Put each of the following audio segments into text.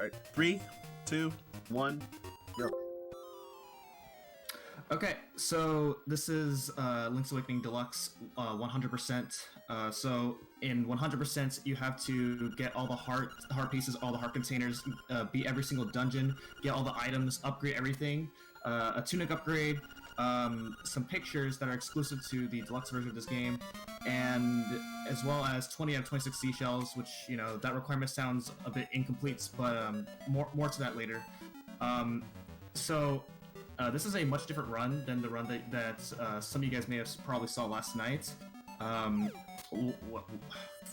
Alright, 3, 2, 1, go. Okay, so this is Link's Awakening Deluxe 100%. So in 100%, you have to get all the heart pieces, all the heart containers, beat every single dungeon, get all the items, upgrade everything, a tunic upgrade, some pictures that are exclusive to the deluxe version of this game, and as well as 20 out of 26 seashells, which, you know, that requirement sounds a bit incomplete, but more to that later. This is a much different run than the run that some of you guys may have probably saw last night.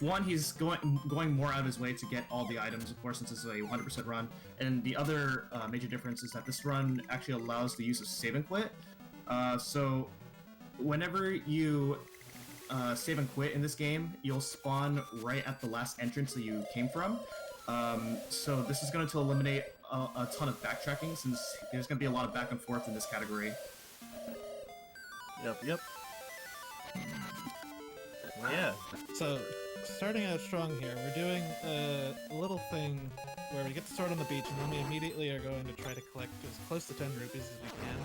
One, he's going more out of his way to get all the items, of course, since this is a 100% run. And the other major difference is that this run actually allows the use of save and quit. So whenever you save and quit in this game, you'll spawn right at the last entrance that you came from. So this is going to eliminate a ton of backtracking, since there's going to be a lot of back and forth in this category. Yep. Yeah. So, starting out strong here, we're doing a little thing where we get to start on the beach, and then we immediately are going to try to collect as close to 10 rupees as we can.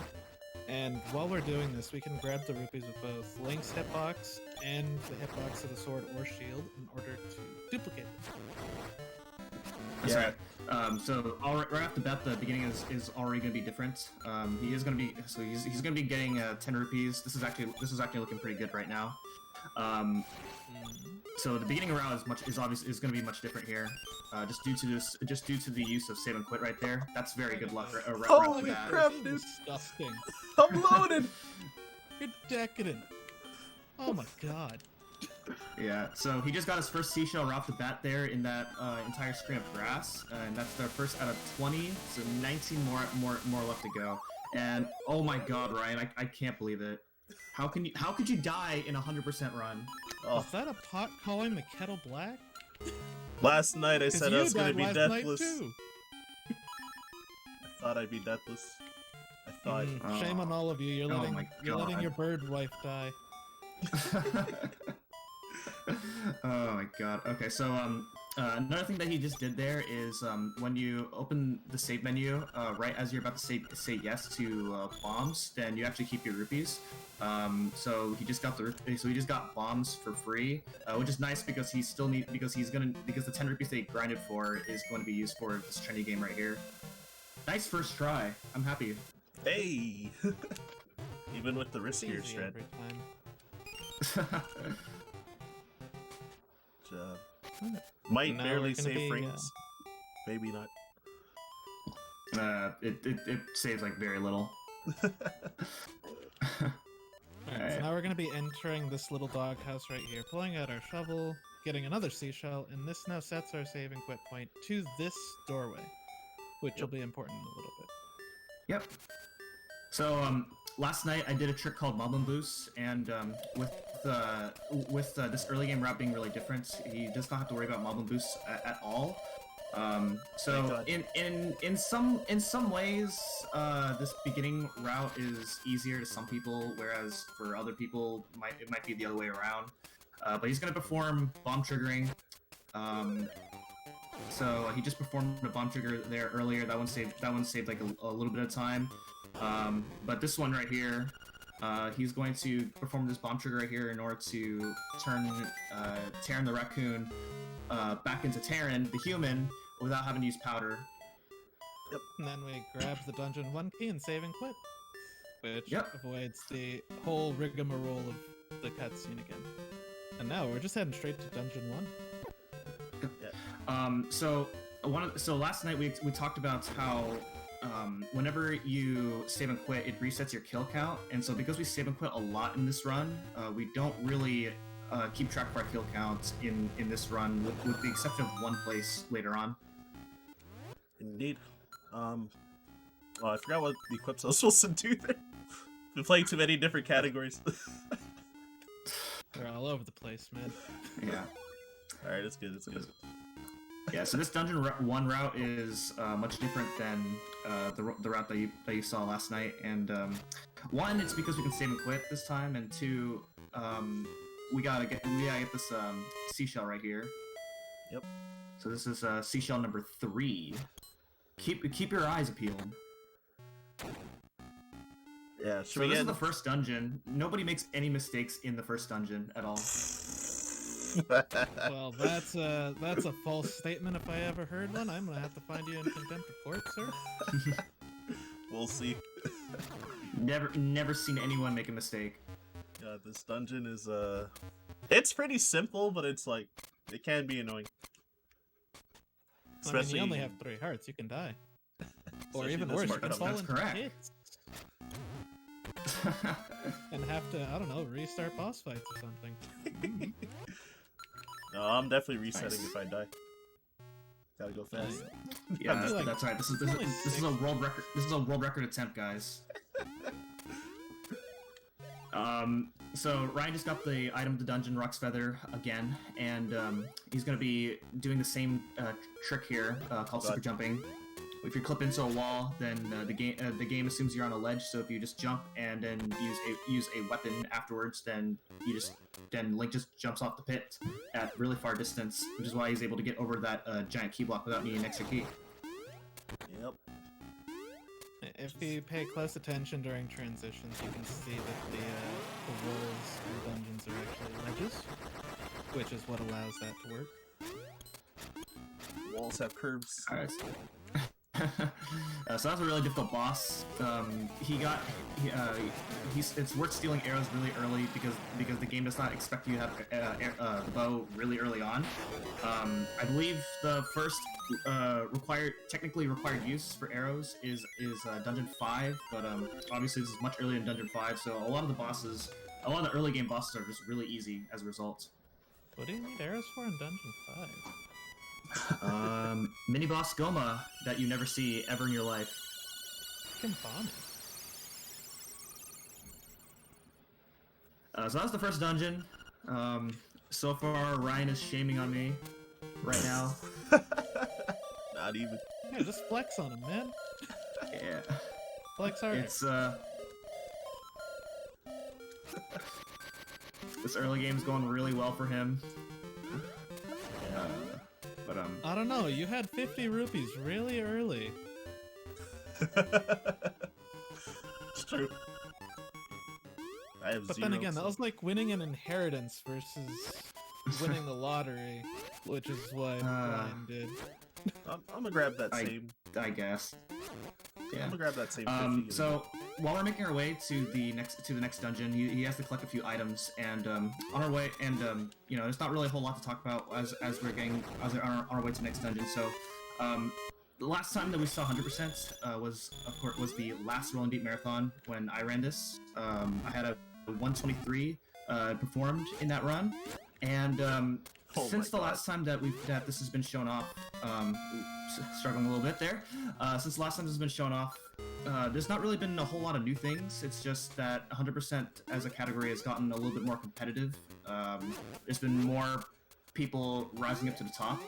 And while we're doing this, we can grab the rupees with both Link's hitbox and the hitbox of the sword or shield in order to duplicate them. That's right. So right off the bat, the beginning is already going to be different. He's going to be getting 10 rupees. This is actually looking pretty good right now. So the beginning route is going to be much different here, just due to the use of save and quit right there. That's very good luck. Holy crap, dude! Disgusting. I'm loaded. You're decadent. Oh my god. Yeah, so he just got his first seashell right off the bat there in that entire screen of grass, and that's their first out of 20, so 19 more left to go. And oh my god, Ryan, I can't believe it. How could you die in a 100% run? Oh. Is that a pot calling the kettle black? Last night I said I was gonna be deathless. Too. I thought I'd be deathless. I thought. Shame on all of you. You're letting your bird wife die. Oh my god. Okay, so another thing that he just did there is when you open the save menu, right as you're about to say yes to bombs, then you actually keep your rupees. So he just got bombs for free, which is nice because because the 10 rupees that he grinded for is going to be used for this trendy game right here. Nice first try. I'm happy. Hey. Even with the riskier shred. Might barely save frames. Maybe not. It saves like very little. Alright, so now we're gonna be entering this little doghouse right here, pulling out our shovel, getting another seashell, and this now sets our save and quit point to this doorway, which will be important in a little bit. Yep. So last night I did a trick called Moblin Boost, and with this early game route being really different, he does not have to worry about Moblin Boost at all. So in some ways, this beginning route is easier to some people, whereas for other people it might be the other way around. But he's gonna perform bomb triggering. So he just performed a bomb trigger there earlier. That one saved like a little bit of time. But this one right here, he's going to perform this bomb trigger right here in order to turn Terran the raccoon back into Terran the human without having to use powder. Yep. And then we grab the dungeon 1 key and save and quit, which avoids the whole rigmarole of the cutscene again. And now we're just heading straight to dungeon 1. So last night we talked about how whenever you save and quit, it resets your kill count, and so because we save and quit a lot in this run, we don't really keep track of our kill counts in this run, with the exception of one place later on. Indeed. Well, I forgot what the equips I was supposed to do there. Been playing too many different categories. They're all over the place, man. Yeah. Alright, it's good, it's good. Yeah, so this dungeon 1 route is much different than the route that you saw last night, and one, it's because we can save and quit this time, and two, we gotta get this seashell right here. Yep. So this is seashell number 3. keep your eyes peeled. Yeah, should So we this get... is the first dungeon. Nobody makes any mistakes in the first dungeon at all. Well, that's a false statement if I ever heard one. I'm gonna have to find you in contempt of court, sir. We'll see. Never seen anyone make a mistake. Yeah, this dungeon is it's pretty simple, but it's like it can be annoying. I mean, you only have 3 hearts. You can die, or even worse, you can fall That's into correct. pits and have to, I don't know, restart boss fights or something. No, I'm definitely resetting Nice. if I die. Gotta go fast. Yeah, like- that's right. This is a world record. This is a world record attempt, guys. So Ryan just got the item to dungeon Rock's Feather again, and he's gonna be doing the same trick here called super jumping. If you clip into a wall, then the game assumes you're on a ledge. So if you just jump and then use a weapon afterwards, then Link just jumps off the pit at really far distance, which is why he's able to get over that giant key block without needing an extra key. Yep. If you pay close attention during transitions, you can see that the walls and dungeons are actually ledges, which is what allows that to work. Walls have curves. Alright. So that's a really difficult boss. It's worth stealing arrows really early because the game does not expect you to have the bow really early on. I believe the first technically required use for arrows is Dungeon 5, but obviously this is much earlier in Dungeon 5, so a lot of the early game bosses are just really easy as a result. What do you need arrows for in Dungeon 5? Mini boss Goma that you never see ever in your life. Fucking bomb it. So that was the first dungeon. So far, Ryan is shaming on me right now. Not even. Yeah, just flex on him, man. Yeah, Flex harder. it's this early game's going really well for him. But I don't know, you had 50 rupees really early. It's true. I have But zero, then again, that so- was like winning an inheritance versus winning the lottery, which is what Ryan did. I'm gonna grab that I- same. I guess. Yeah. I'm gonna grab that same 50. So while we're making our way to the next dungeon, he has to collect a few items, and on our way, and you know, there's not really a whole lot to talk about as we're on our way to the next dungeon. So, the last time that we saw 100% was the last Rollin Beat Marathon when I ran this. I had a 123 performed in that run, and Oh since my the God. last time that this has been shown off, struggling a little bit there. Since the last time this has been shown off, there's not really been a whole lot of new things. It's just that 100% as a category has gotten a little bit more competitive. There's been more people rising up to the top,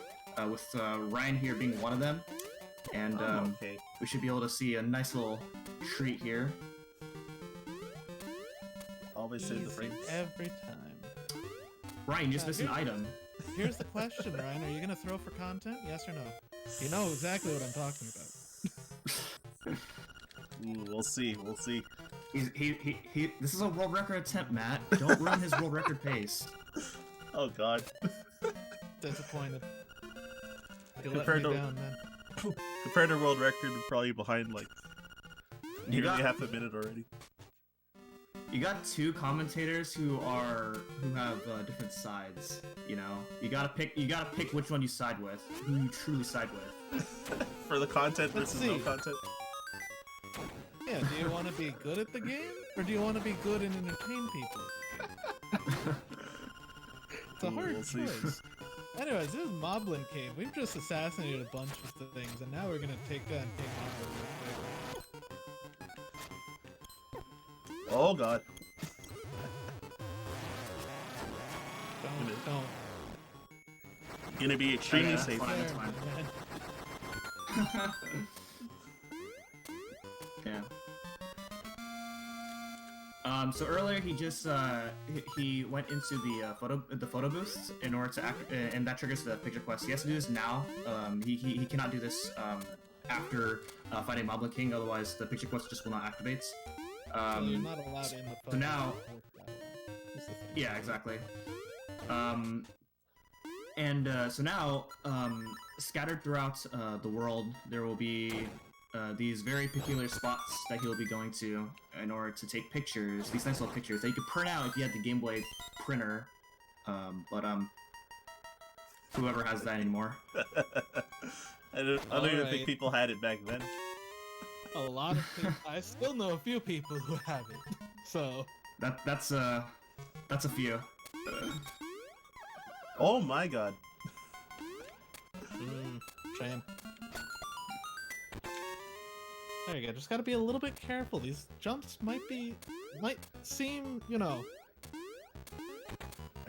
with Ryan here being one of them. And okay. we should be able to see a nice little treat here. Always save the Easy frames. every time. Ryan, you just missed an here- item. Here's the question, Ryan. Are you gonna throw for content? Yes or no? You know exactly what I'm talking about. Ooh, we'll see. We'll see. This is a world record attempt, Matt. Don't ruin his world record pace. Oh God. Disappointed. You let Compared me to- down, man. Compared to world record, we're probably behind like You nearly got- half a minute already. You got two commentators who have different sides. You know, you gotta pick which one you side with, who you truly side with. For the content Let's versus no see. content. Yeah, do you want to be good at the game, or do you want to be good and entertain people? It's a Ooh, hard we'll see. choice. Anyways, this is Moblin Cave. We've just assassinated a bunch of things, and now we're gonna take down King Moblin real quick. Oh God. Don't. Gonna be extremely that's safe. fine. There, fine. man. Yeah. So earlier he just he went into the photo booth in order to act, and that triggers the picture quest. He has to do this now. He cannot do this after fighting Moblin King, otherwise the picture quest just will not activate. So you're not allowed in the So now, is the thing. yeah, exactly. So now, scattered throughout the world, there will be these very peculiar spots that he'll be going to in order to take pictures, these nice little pictures that you could print out if you had the Game Boy printer. Whoever has that anymore. I don't even think people had it back then. A lot of people. I still know a few people who have it. So That's a few. Oh my god. Shame. There you go. Just gotta be a little bit careful. These jumps might seem, you know, I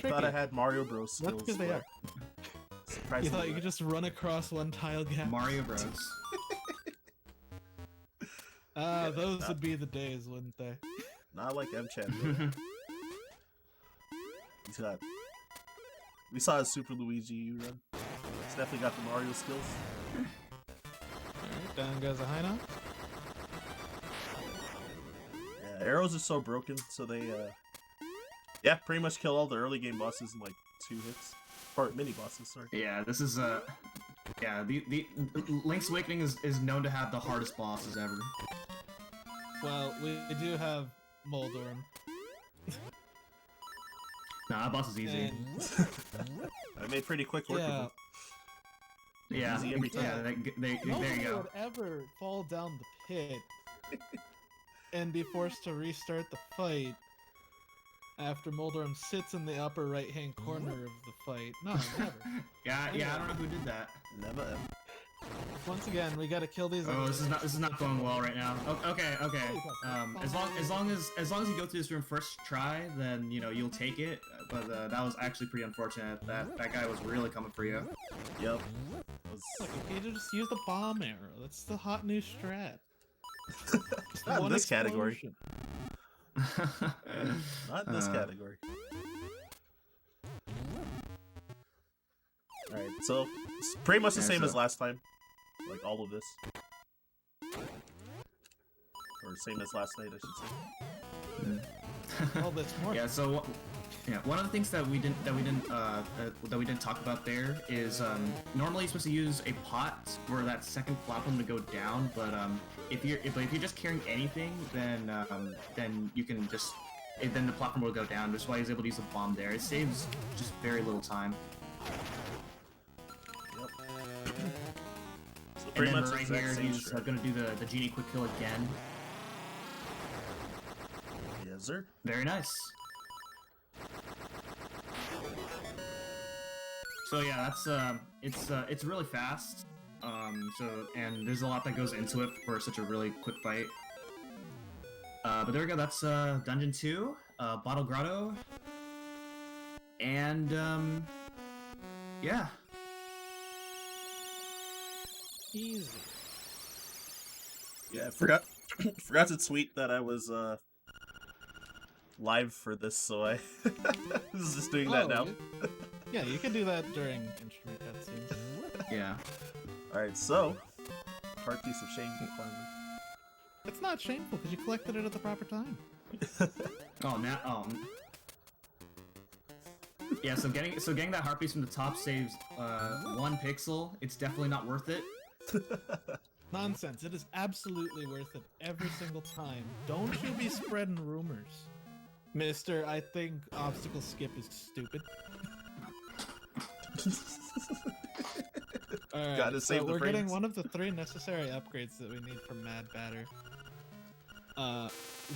tricky. thought I had Mario Bros skills. That's because they are. You thought you could just run across one tile gap? Mario Bros. Those would be the days, wouldn't they? Not like M-Chan. We saw a Super Luigi U run. It's definitely got the Mario skills. Alright, down goes a high note. Yeah, arrows are so broken, so they yeah, pretty much kill all the early game bosses in like 2 hits. Or mini bosses, sorry. Yeah, this is yeah, the Link's Awakening is known to have the hardest bosses ever. Well, we do have Moldorm. Nah, that boss is easy. I made pretty quick work of Yeah. it. Yeah, Easy every time. yeah, there you Nobody go. would ever fall down the pit and be forced to restart the fight after Moldorm sits in the upper right-hand corner of the fight. No, never. Yeah, I don't know who did that. Never ever. Once again, we gotta kill these. Oh, this is not going well right now. Okay. As long as you go through this room first try, then you know you'll take it. But that was actually pretty unfortunate. That guy was really coming for you. Yep. Look, you can just use the bomb arrow. That's the hot new strat. Just Not in one this category. explosion. Not in this category. Alright, so it's pretty much the same as last time. Like all of this. Or same as last night, I should say. All this more. Yeah. So, yeah, one of the things that we didn't talk about there is normally you're supposed to use a pot for that second platform to go down, but if you're just carrying anything, then you can just then the platform will go down. That's why he's able to use a bomb there. It saves just very little time. Yep. So And pretty then much the right exact here, same he's strat. gonna do the genie quick kill again. Yes, sir. Very nice. So yeah, that's it's really fast. And there's a lot that goes into it for such a really quick fight. But there we go. That's Dungeon 2, Bottle Grotto, and yeah. Easy. Yeah, I forgot to tweet that I was live for this, so I was just doing that now. Yeah, you can do that during instrument cutscenes. Yeah. Alright, so hard piece of shame finally. It's not shameful because you collected it at the proper time. Oh, now yeah. So getting that heart piece from the top saves 1 pixel. It's definitely not worth it. Nonsense. It is absolutely worth it every single time. Don't you be spreading rumors. Mister, I think obstacle skip is stupid. Alright, Gotta save the we're getting frames. one of the 3 necessary upgrades that we need from Mad Batter.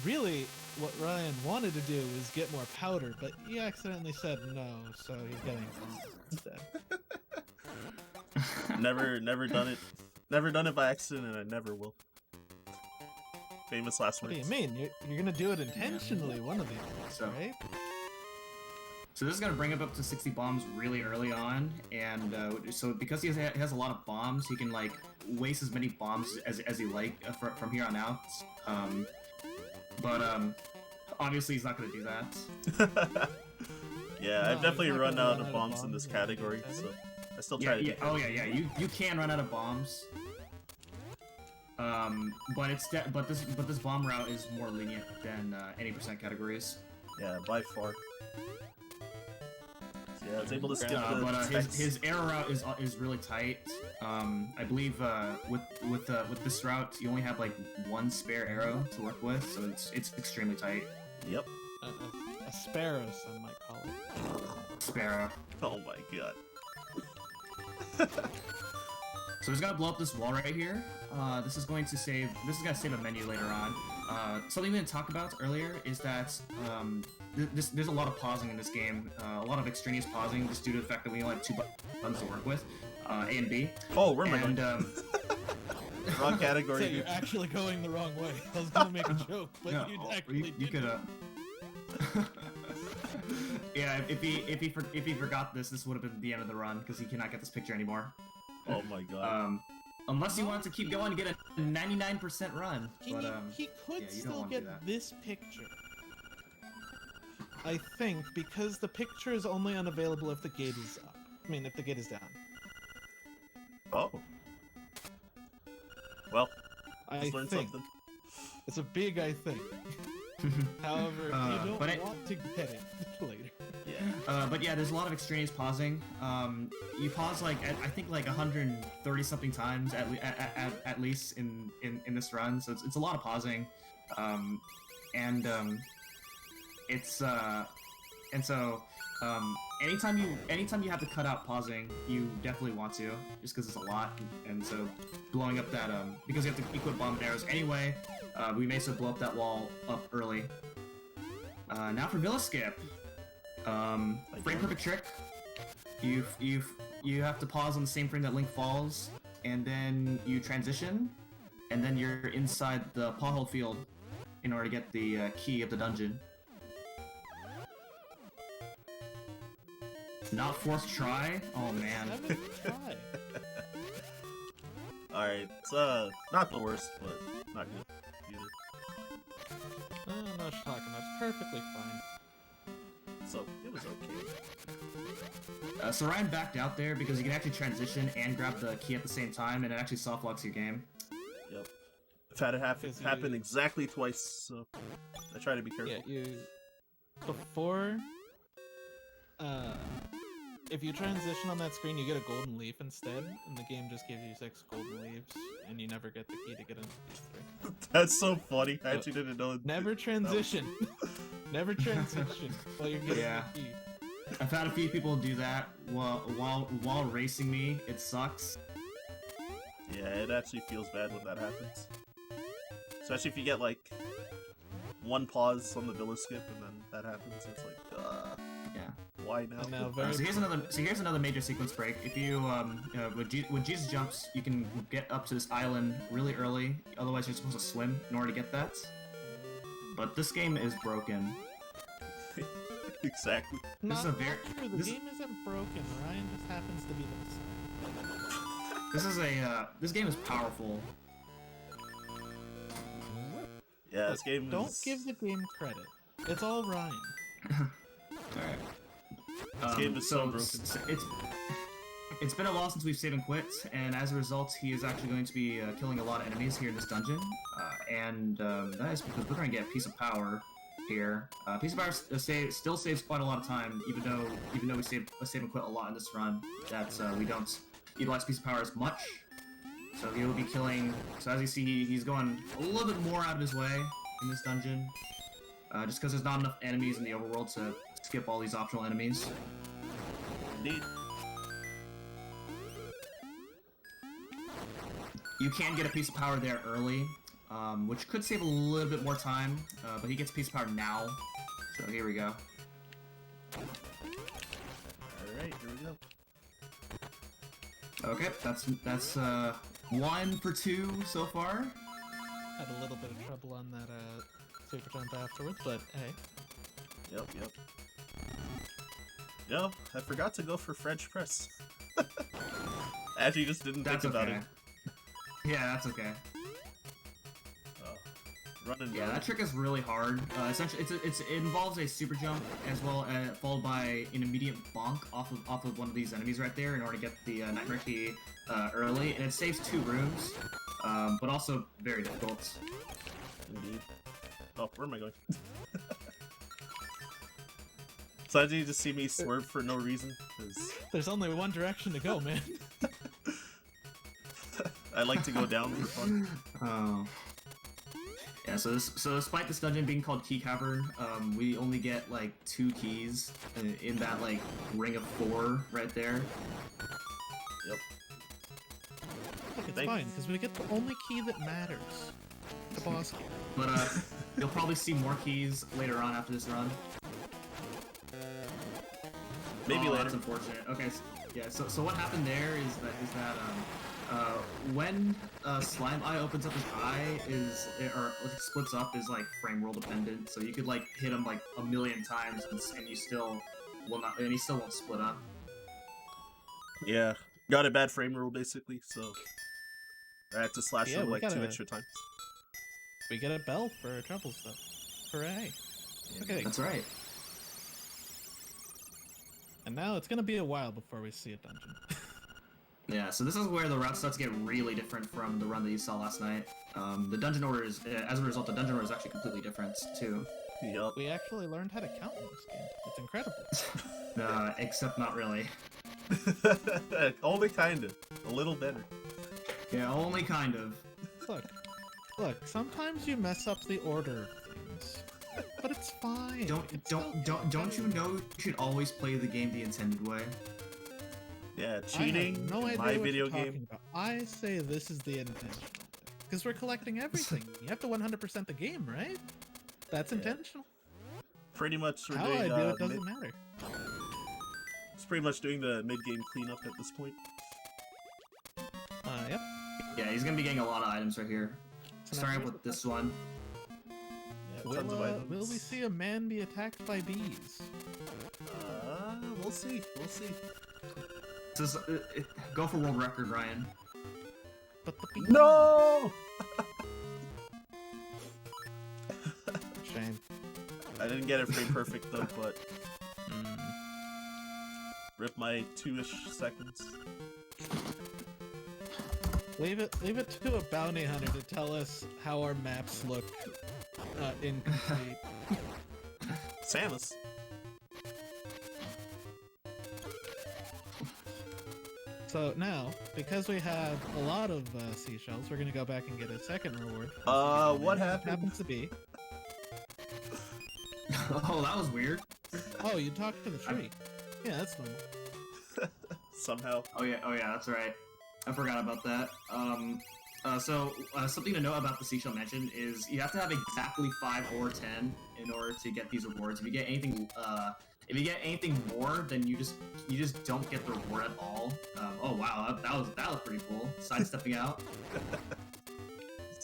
Really, what Ryan wanted to do was get more powder, but he accidentally said no, so he's getting some instead. Never done it. Never done it by accident, and I never will. Famous last What words. do you mean? You're gonna do it intentionally one of these days, So- right? So this is gonna bring him up to 60 bombs really early on, and so because he has a lot of bombs, he can like waste as many bombs as he like from here on out. But obviously he's not gonna do that. Yeah, No, I've definitely he's not run gonna out run of out of bombs in this bombs or anything, category, has he? so I still try to do Oh yeah. You can run out of bombs. But this bomb route is more lenient than any percent categories. Yeah, by far. So yeah, I was able to skip the but text. his arrow route is really tight. I believe with this route you only have like one spare arrow to work with, so it's extremely tight. Yep. A sparrow, some might call it. Sparrow. Oh my god. So he's gonna blow up this wall right here. This is gonna save a menu later on. Something we didn't talk about earlier is that there's a lot of pausing in this game. A lot of extraneous pausing just due to the fact that we only have two buttons to work with, A and B. Oh, where am I going? Wrong So category. you're actually going the wrong way. I was gonna make a joke, but No, you actually you didn't. could Yeah, if he forgot this would have been the end of the run because he cannot get this picture anymore. Oh my god. Unless he wanted to keep going and get a 99% run. He But could yeah, you don't still wanna do get that. this picture. I think because the picture is only unavailable if the gate is up. I mean, if the gate is down. Oh. Well, I just learned think something. it's a big I think. However, you don't but it- want to get it later. Yeah. But yeah, there's a lot of extraneous pausing. You pause like I think like 130 something times at least in this run, so it's a lot of pausing, anytime you have to cut out pausing, you definitely want to, just because it's a lot, and so blowing up that because you have to equip bomb and arrows anyway, we may so blow up that wall up early. Now for Villa Skip. Frame perfect trick. You have to pause on the same frame that Link falls, and then you transition, and then you're inside the pothole field in order to get the key of the dungeon. Not fourth try? Oh man. Seventh try. Alright, it's not the worst, but not good either. I don't know what you're talking about. It's perfectly fine. So it was okay. So Ryan backed out there because you can actually transition and grab the key at the same time, and it actually soft locks your game. Yep. I've had it Because happen you- exactly twice, so I try to be careful. Yeah, before, if you transition on that screen, you get a golden leaf instead, and the game just gives you 6 golden leaves, and you never get the key to get into these 3. That's so funny. I actually didn't know. Never transition. Never transition while you're getting Yeah. the key. I've had a few people do that while racing me. It sucks. Yeah, it actually feels bad when that happens. Especially if you get like one pause on the Villa Skip and then that happens. It's like, Yeah. why now? And now very So here's another major sequence break. If you with Jesus jumps, you can get up to this island really early. Otherwise, you're supposed to swim in order to get that. But this game is broken. Exactly. This is Not a very true. The this, game isn't broken. Ryan just happens to be the Messiah. this game is powerful. Yeah, this game Don't is... give the game credit. It's all Ryan. Alright. This game is so broken. It's been a while since we've saved and quit, and as a result, he is actually going to be killing a lot of enemies here in this dungeon. That is because we're going to get a piece of power here. Piece of power still saves quite a lot of time, even though we save and quit a lot in this run. That we don't utilize piece of power as much. So he will be killing. So as you see, he's going a little bit more out of his way in this dungeon, just because there's not enough enemies in the overworld to skip all these optional enemies. Indeed. You can get a piece of power there early, which could save a little bit more time, but he gets a piece of power now. So here we go. Alright, here we go. Okay, that's 1 for 2 so far. Had a little bit of trouble on that super jump afterwards, but hey. Yep. Yo, I forgot to go for French press. Actually, just didn't That's think about okay. it. Yeah, that's okay. Oh, running. Yeah, that trick is really hard. Essentially, it involves a super jump as well, followed by an immediate bonk off of one of these enemies right there in order to get the nightmare key early, and it saves 2 rooms. but also very difficult. Indeed. Oh, where am I going? Sometimes you just see me swerve for no reason, because There's only one direction to go, man. I like to go down for fun. Oh. Yeah, so despite this dungeon being called Key Cavern, we only get like 2 keys in that like ring of 4 right there. Yep. Look, it's Thanks. fine, because we get the only key that matters. The boss key. But you'll probably see more keys later on after this run. Maybe later. That's unfortunate. Okay, so what happened there is that when Slime Eye opens up his eye or splits up is like frame roll dependent. So you could like hit him like a million times and you still will not, and he still won't split up. Yeah. Got a bad frame rule, basically, so I had to slash Yeah, him we like gotta- 2 extra times. We get a bell for trouble stuff. Hooray. Okay, That's right. and now it's gonna be a while before we see a dungeon. Yeah, so this is where the route starts to get really different from the run that you saw last night. The dungeon order is, as a result, the dungeon order is actually completely different too. Yup. We actually learned how to count in this game. It's incredible. Except not really. Only kinda. A little better. Yeah, only kind of. Look, sometimes you mess up the order of things. But it's fine. Don't you know you should always play the game the intended way? Yeah, I cheating have no in idea my what video you're talking game. about. I say this is the intentional way. Because we're collecting everything. You have to 100% the game, right? That's Yeah. intentional. Pretty much we're How doing I do it doesn't matter. it's pretty much doing the mid-game cleanup at this point. Yep. Yeah, he's gonna be getting a lot of items right here. So now Starting here's with this one. the- Tons of items. Will we see a man be attacked by bees? We'll see. We'll see. This is, go for world record, Ryan. But the bees. No! Shame. I didn't get it frame perfect though, but rip my 2-ish seconds. Leave it to a bounty hunter to tell us how our maps look incomplete. Samus. So now, because we have a lot of seashells, we're gonna go back and get a second reward. What It happened? happens to be. Oh, that was weird. Oh, you talked to the tree. Yeah, that's normal. Somehow. Oh yeah, that's right. I forgot about that. Something to note about the Seashell Mansion is you have to have exactly 5 or 10 in order to get these rewards. If you get anything more, then you just don't get the reward at all. Oh wow, that was pretty cool. Sidestepping out.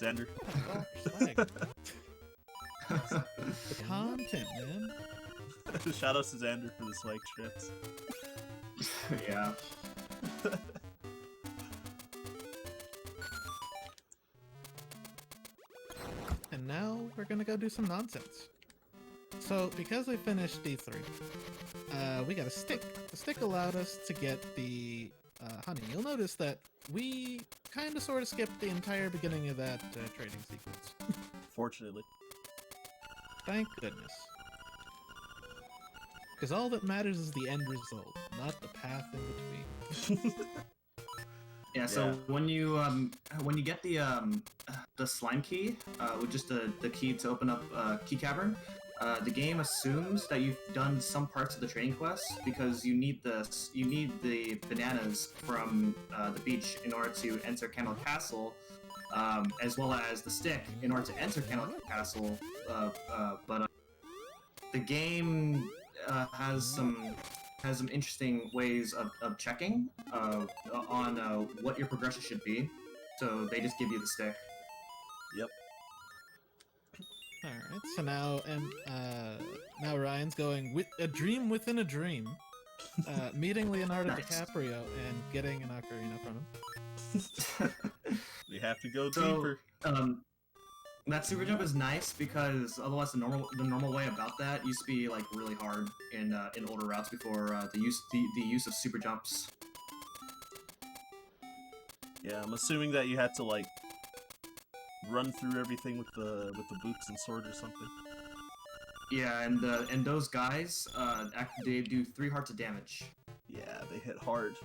Xander. Oh, swag. The content, man. Shoutouts to Xander for the swag strips. Yeah. And now we're gonna go do some nonsense. So, because we finished D3, we got a stick. The stick allowed us to get the honey. You'll notice that we kinda sorta skipped the entire beginning of that trading sequence. Fortunately. Thank goodness. Because all that matters is the end result, not the path in between. Yeah, so Yeah. when you get the slime key, which is the key to open up Key Cavern, the game assumes that you've done some parts of the trading quest because you need the bananas from the beach in order to enter Candle Castle, as well as the stick in order to enter Candle Castle. But the game has some interesting ways of checking on what your progression should be. So they just give you the stick. Yep. Alright, so now now Ryan's going with a dream within a dream, meeting Leonardo Nice. DiCaprio and getting an ocarina from him. We have to go So, deeper. that super jump is nice because otherwise the normal way about that used to be like really hard in older routes before the use of super jumps. Yeah, I'm assuming that you had to like run through everything with the boots and sword or something. Yeah, and those guys, they do 3 hearts of damage. Yeah, they hit hard.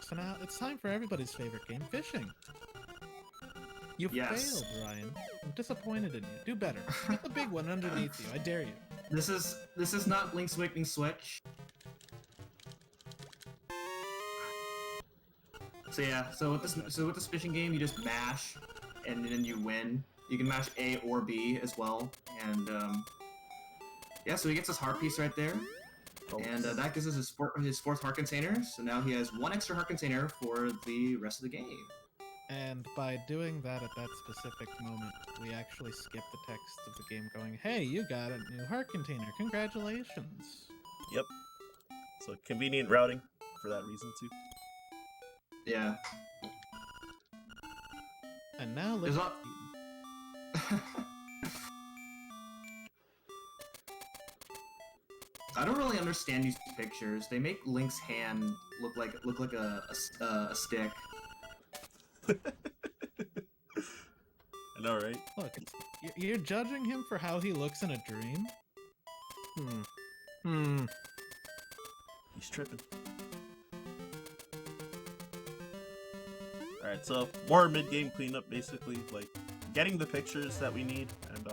So now it's time for everybody's favorite game, fishing. You Yes. failed, Ryan. I'm disappointed in you. Do better. Get the big one underneath you. I dare you. This is not Link's Awakening Switch. So yeah, so with this fishing game, you just mash, and then you win. You can mash A or B as well, and yeah. So he gets his heart piece right there, and that gives us his 4th heart container. So now he has 1 extra heart container for the rest of the game. And by doing that at that specific moment, we actually skip the text of the game going, hey, you got a new heart container. Congratulations. Yep. So convenient routing for that reason too. Yeah. And now There's let's... I don't really understand these pictures. They make Link's hand look like a stick. I know, right? Look, you're judging him for how he looks in a dream? He's tripping. Alright, so more mid-game cleanup, basically, like getting the pictures that we need, and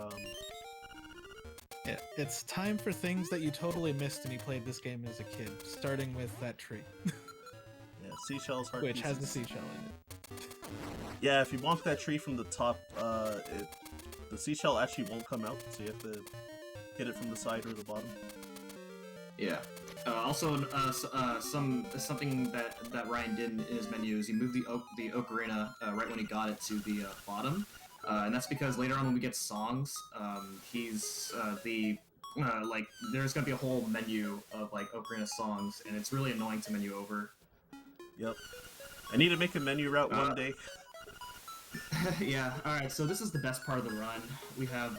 Yeah, it's time for things that you totally missed when you played this game as a kid, starting with that tree. yeah, seashells, heart Which has the pieces. seashell in it. Yeah, if you bonk that tree from the top, the seashell actually won't come out, so you have to hit it from the side or the bottom. Yeah. Also, something that Ryan did in his menu is he moved the ocarina right when he got it to the bottom, and that's because later on when we get songs, he's like there's gonna be a whole menu of like ocarina songs, and it's really annoying to menu over. Yep. I need to make a menu route one day. Yeah. All right. So this is the best part of the run. We have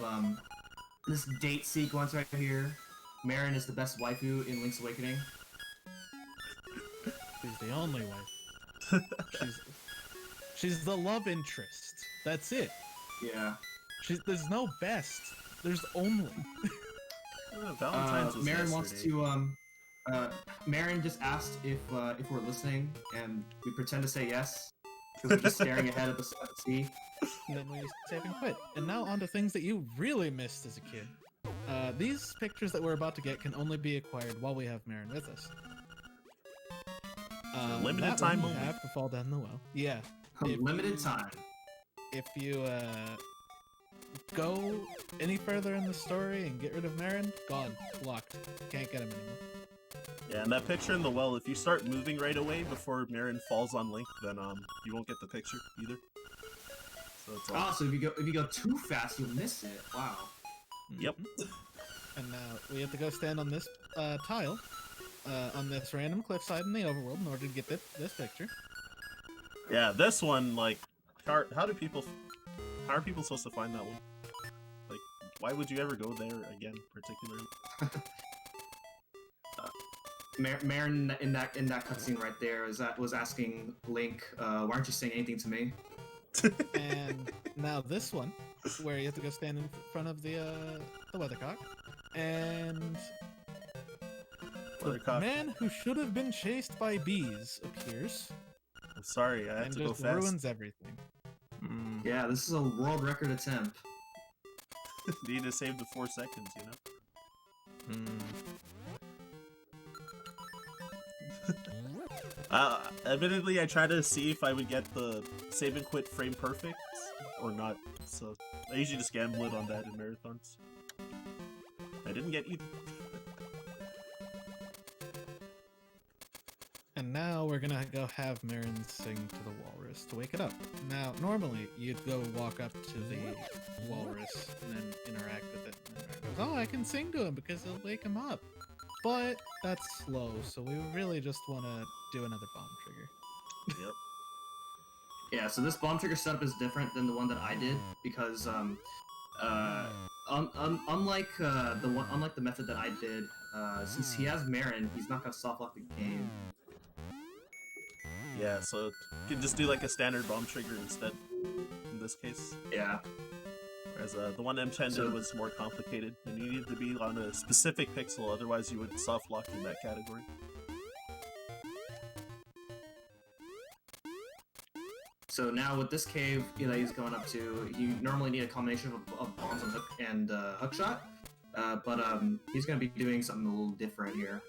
this date sequence right here. Marin is the best waifu in Link's Awakening. She's the only wife. She's the love interest. That's it. Yeah. There's no best. There's only. Valentine's was Marin yesterday. wants to Marin just asked if we're listening, and we pretend to say yes because we're just staring ahead at the sea. And then we save and quit. And now on to things that you really missed as a kid. These pictures that we're about to get can only be acquired while we have Marin with us. Limited that time one you only. have to fall down the well. Yeah. Limited time. If you go any further in the story and get rid of Marin, gone. Locked. Can't get him anymore. Yeah, and that picture in the well, if you start moving right away before Marin falls on Link, then you won't get the picture either. So it's all... Oh, so if you go too fast, you'll miss it. Wow. Yep. And now we have to go stand on this tile on this random cliffside in the overworld in order to get this picture. Yeah, this one, like, how are people supposed to find that one? Like, why would you ever go there again, particularly? Marin in that cutscene right there was asking Link, "Why aren't you saying anything to me?" And now this one, where you have to go stand in front of the weathercock, and the Weathercock. man who should have been chased by bees appears I'm sorry, I have and to go just fast. ruins everything. Yeah, this is a world record attempt. Need to save the 4 seconds, you know? Admittedly, I tried to see if I would get the save and quit frame perfect or not, so I usually just gamble it on that in marathons. I didn't get either. And now we're gonna go have Marin sing to the walrus to wake it up. Now, normally you'd go walk up to the walrus and then interact with it. And Marin goes, "Oh, I can sing to him because it'll wake him up." But that's slow, so we really just want to do another bomb trigger. Yep. Yeah, so this bomb trigger setup is different than the one that I did because unlike the method that I did, since he has Marin, he's not gonna soft lock the game. Yeah, so you can just do like a standard bomb trigger instead in this case. Yeah. Whereas the one M10 did was more complicated, and you needed to be on a specific pixel, otherwise you would soft lock in that category. So now with this cave that he's going up to, you normally need a combination of bombs and hook shot, but he's going to be doing something a little different here.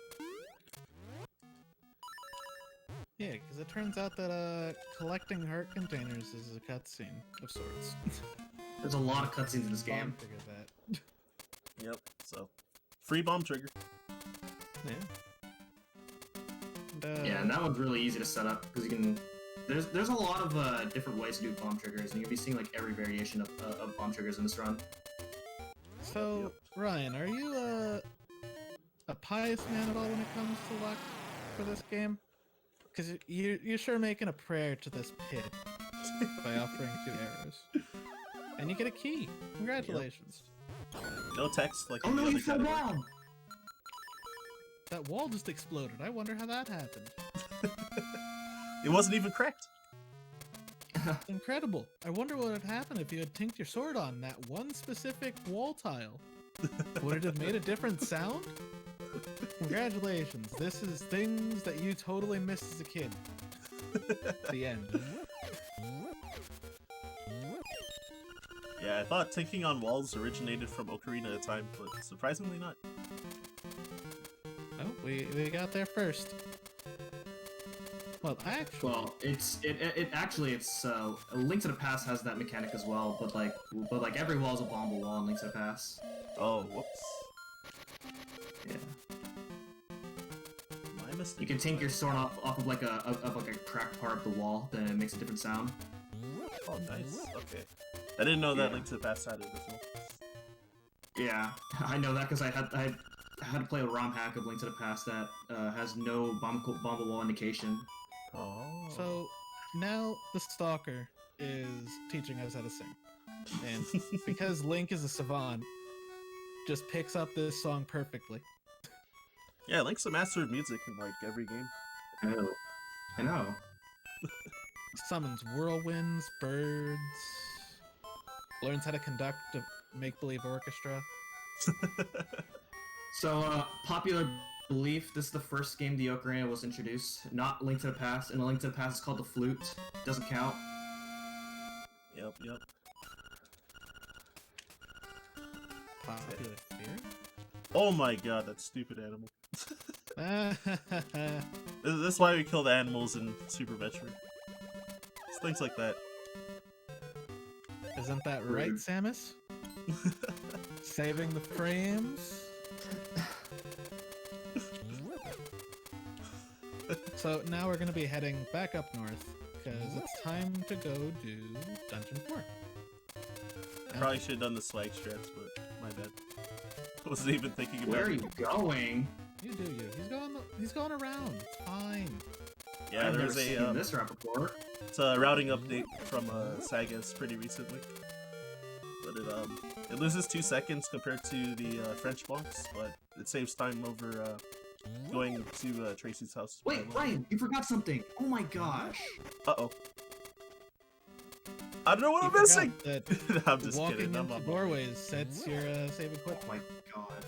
Yeah, because it turns out that collecting heart containers is a cutscene of sorts. There's a lot of cutscenes in this game. Figure that. Yep, so free bomb trigger. Yeah. Yeah, and that one's really easy to set up because you can. There's a lot of different ways to do bomb triggers, and you'll be seeing like every variation of bomb triggers in this run. So, Ryan, are you a pious man at all when it comes to luck for this game? Because you're sure making a prayer to this pit by offering 2 arrows. And you get a key. Congratulations. No text like Oh in the no, other he fell category. down! That wall just exploded. I wonder how that happened. It wasn't even cracked. Incredible. I wonder what would happen if you had tinked your sword on that one specific wall tile. Would it have made a different sound? Congratulations. This is things that you totally missed as a kid. The end. Yeah, I thought tinking on walls originated from Ocarina of Time, but surprisingly not. Oh, we got there first. Well, actually... Well, it's Link to the Past has that mechanic as well, but like every wall is a bombable wall in Link to the Past. Oh, whoops. Yeah. My mistake. You can tink your sword off of like a cracked part of the wall, then it makes a different sound. Oh, nice. Okay. I didn't know that Link to the Past had it as well. Yeah, I know that because I had to play a ROM hack of Link to the Past that has no bombable wall indication. Oh. So, now the Stalker is teaching us how to sing. And because Link is a savant, just picks up this song perfectly. Yeah, Link's a master of music in like every game. I know. Summons whirlwinds, birds, learns how to conduct a make-believe orchestra. So, popular belief, this is the first game the Ocarina was introduced, not Link to the Past, and the Link to the Past is called the Flute. Doesn't count. Yep. Popular theory? Oh my god, that stupid animal. This is why we kill the animals in Super Metroid. It's things like that. Isn't that right, Samus? Saving the frames? So now we're going to be heading back up north, because it's time to go do Dungeon 4. Probably should have done the swag strats, but my bad. I wasn't even thinking about it. Where are you going? You do you. He's going around. It's fine. Yeah, I've there's never seen this route before. It's a routing update from Sagas pretty recently. But it loses 2 seconds compared to the French bonks, but it saves time over going to Tracy's house. Wait, Ryan, you forgot something. Oh my gosh. Uh-oh. I don't know what I'm missing! I'm just walking kidding. I'm into on doorways sets your save and quit. Oh my god.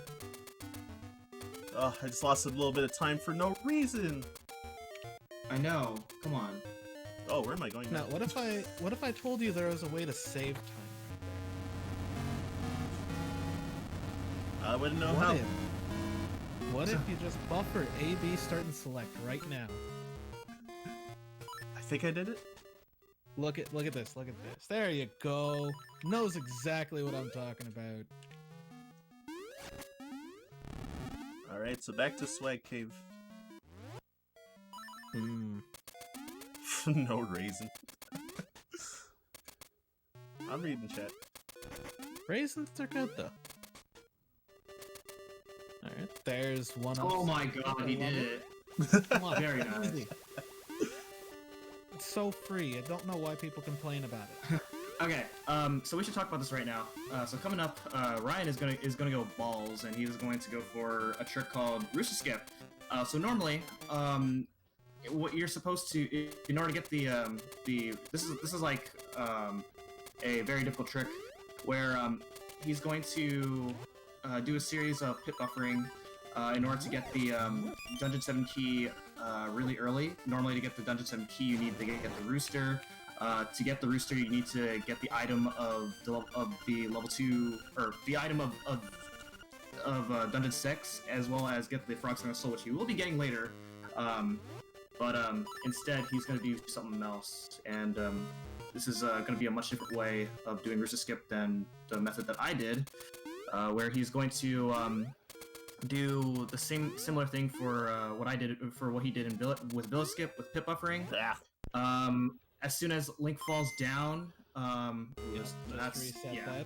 I just lost a little bit of time for no reason. I know. Come on. Oh, where am I going Now, now? what if I told you there was a way to save time I wouldn't know right how. there? What if you just buffer A, B, start, and select right now? I think I did it. Look at this. There you go. Knows exactly what I'm talking about. Alright, so back to Swag Cave. No raisin. I'm reading chat. Raisins are good though. Alright, there's one. Oh my god, he did it. Come on, Very nice. easy. It's so free. I don't know why people complain about it. Okay, so we should talk about this right now. So coming up, Ryan is gonna go balls, and he's going to go for a trick called Rooster Skip. So normally, what you're supposed to, in order to get the this is like a very difficult trick where he's going to do a series of pit buffering in order to get the Dungeon 7 key really early. Normally, to get the Dungeon 7 key, you need to get the Rooster. To get the Rooster, you need to get the item of the level 2, or the item of Dungeon 6, as well as get the Frog Song of Soul, which he will be getting later. But instead, he's going to do something else, and this is going to be a much different way of doing Rooster Skip than the method that I did, where he's going to do the similar thing for what he did with Village Skip with pit buffering. Yeah. As soon as Link falls down, Just reset that.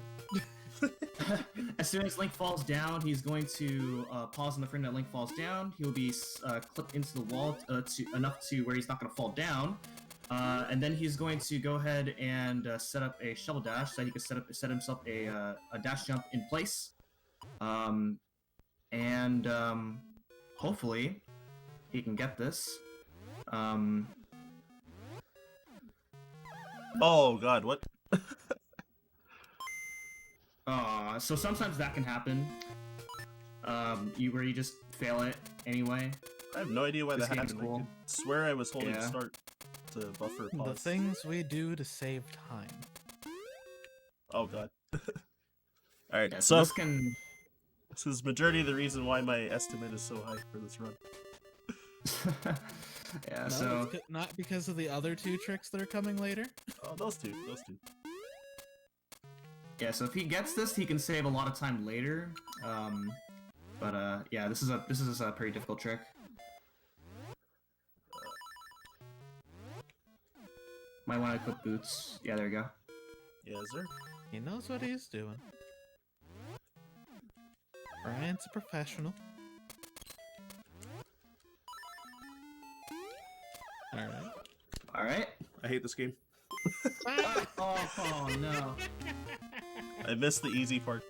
as soon as Link falls down, he's going to pause in the frame that Link falls down. He will be clipped into the wall enough to where he's not going to fall down, and then he's going to go ahead and set up a shovel dash so that he can set himself a dash jump in place, and hopefully he can get this. Oh god, what? So sometimes that can happen. Where you just fail it anyway. I have no idea why This that game's happened. cool. I could swear I was holding Yeah. start to buffer pause. The things we do to save time. Oh god. Alright, Yeah, so this can. this is majority of the reason why my estimate is so high for this run. Yeah. No, So it's not because of the other two tricks that are coming later. Oh, those two. yeah. So if he gets this, he can save a lot of time later. But yeah, this is a pretty difficult trick. Might want to equip boots. Yeah, there you go. Yeah, is there? He knows what he's doing. Brian's a professional. Alright. All right. I hate this game. Oh no. I missed the easy part.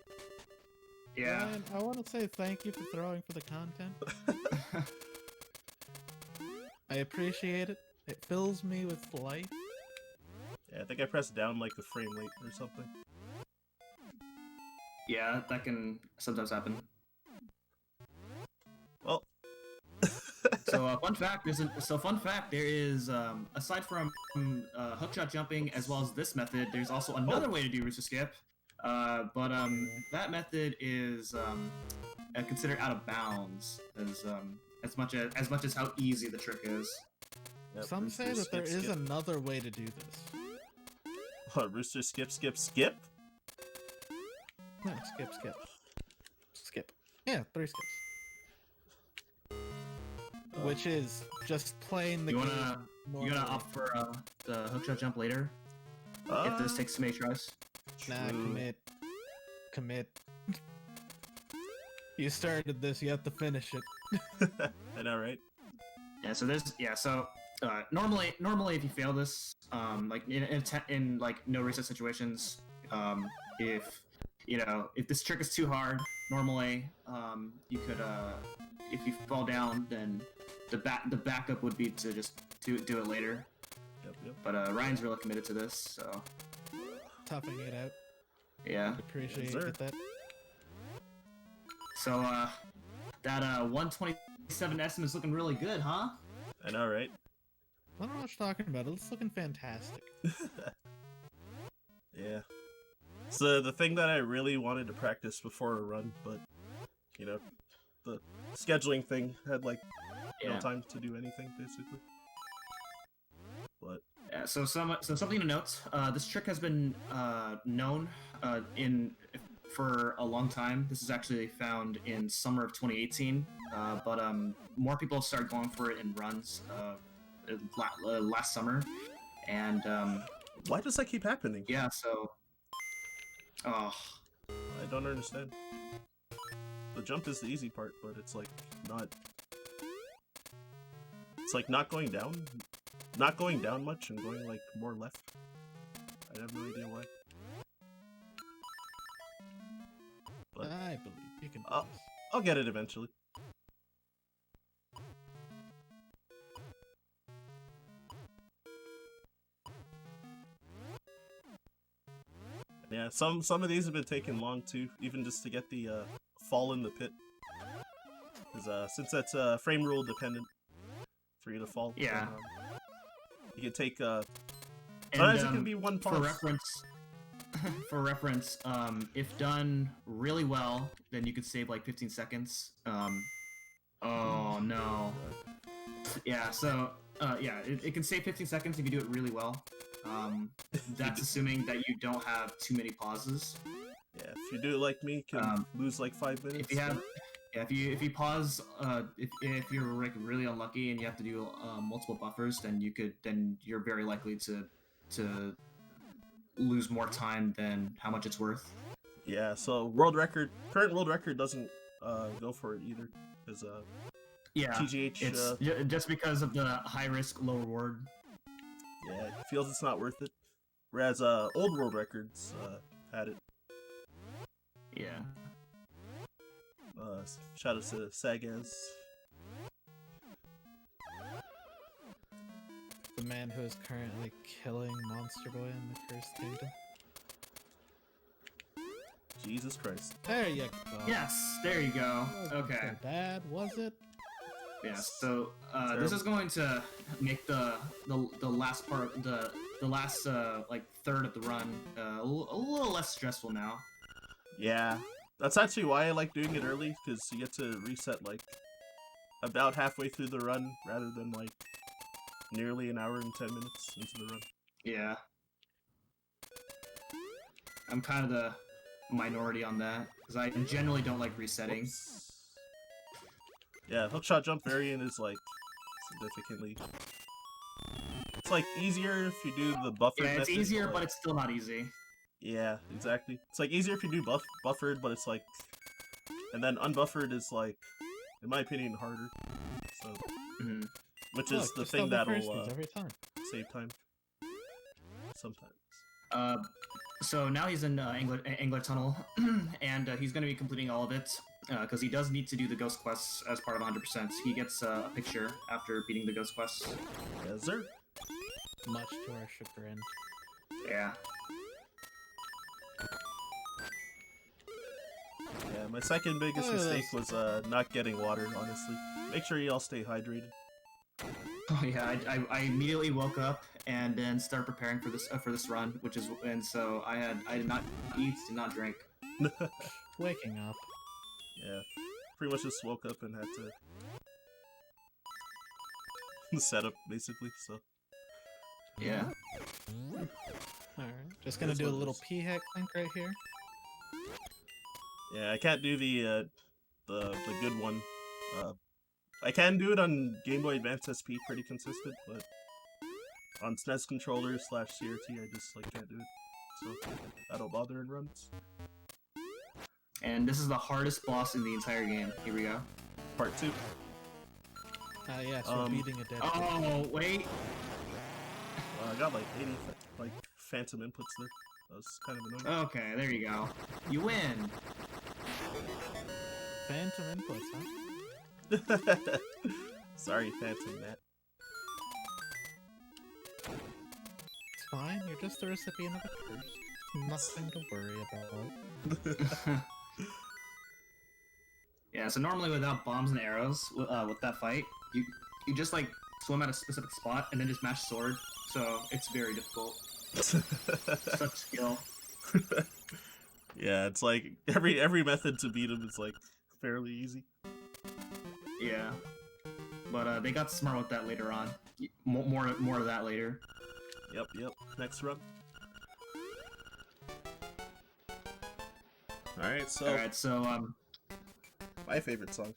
Yeah. Brian, I want to say thank you for throwing for the content. I appreciate it. It fills me with life. Yeah, I think I pressed down like a frame late or something. Yeah, that can sometimes happen. Well, So fun fact, there is aside from hookshot jumping as well as this method, there's also another way to do Rooster Skip. But that method is considered out of bounds as much as how easy the trick is. Yep, Some Rooster say that there skip, is skip. another way to do this. What, Rooster skip, skip, skip? No, skip, skip. Skip. Yeah, 3 skips. Which is just playing the You game. wanna normally. opt for the hookshot jump later if this takes too many tries? Nah, True. commit. You started this, you have to finish it. I know, right? Yeah. So normally if you fail this, like in like no reset situations, if this trick is too hard, normally you could if you fall down, then the backup would be to just do it later. Yep. But Ryan's really committed to this, so Toughing it out. yeah. Appreciate Yes, sir. it. That. So that 127 estimate is looking really good, huh? I know, right? I don't know what you're talking about. It's looking fantastic. Yeah. So the thing that I really wanted to practice before a run, but you know, the scheduling thing had like no Yeah. time to do anything basically. But Yeah, so something to note. This trick has been known for a long time. This is actually found in summer of 2018, but more people started going for it in runs last summer, and why does that keep happening? yeah. So, oh, I don't understand. The jump is the easy part, but it's like not. It's like not going down much and going like more left. I have no idea why. But I believe you can do Oh. this. I'll get it eventually. Yeah, some of these have been taking long too, even just to get the fall in the pit. Because since that's frame rule dependent for you to fall, Yeah. then, you can take. Sometimes it can be one pause. For reference, if done really well, then you could save like 15 seconds. Oh no. Yeah. So yeah, it can save 15 seconds if you do it really well. That's assuming that you don't have too many pauses. Yeah, if you do it like me, you can lose like 5 minutes. If you have, yeah, if you pause, if you're like really unlucky and you have to do multiple buffers, then you're very likely to lose more time than how much it's worth. Yeah, so current world record doesn't go for it either, because yeah, TGH it's just because of the high risk, low reward. Yeah, it feels it's not worth it. Whereas old world records had it. Yeah. Shout out to Sagaz. The man who is currently killing Monster Boy in the Cursed Kingdom. Jesus Christ. There you go. Yes, there you go. Okay. So bad, was it? Yeah. So this is going to make the last part, the last like third of the run a little less stressful now. Yeah, that's actually why I like doing it early, because you get to reset like about halfway through the run rather than like nearly an hour and 10 minutes into the run. Yeah. I'm kind of the minority on that, because I generally don't like resetting. Whoops. Yeah, hookshot jump variant is like significantly. It's like easier if you do the buffered Yeah, it's method, easier, but it's still not easy. Yeah, exactly. It's like easier if you do buffered, but it's like, and then unbuffered is like, in my opinion, harder. So, which is the thing that'll every time. save time. Sometimes. So now he's in Angler Tunnel, and he's going to be completing all of it, because he does need to do the ghost quests as part of 100%. He gets a picture after beating the ghost quests. Yes, sir. Much to our chagrin. Yeah. Yeah, my second biggest mistake was not getting water, honestly. Make sure you all stay hydrated. Oh yeah, I immediately woke up and then started preparing for this run, so I did not eat, did not drink. Waking up. Yeah, pretty much just woke up and had to set up, basically, so. Yeah. Alright, just gonna do a little p-hack link right here. Yeah, I can't do the good one. I can do it on Game Boy Advance SP pretty consistent, but on SNES controller / CRT, I just like can't do it. So I don't bother in runs. And this is the hardest boss in the entire game. Here we go. Part 2. Yeah, so beating a dead. Oh wait. I got like 80 like phantom inputs there. That was kind of annoying. Okay, there you go. You win. Phantom inputs, huh? Sorry, Phantom Matt. It's fine, you're just the recipient of a curse. Nothing to worry about. Yeah, so normally without bombs and arrows, with that fight, you just like swim at a specific spot and then just mash sword, so it's very difficult. Such skill. Yeah, it's like every method to beat him is like fairly easy. Yeah, but they got smart with that later on. More of that later. Yep. Next run. All right, so my favorite song.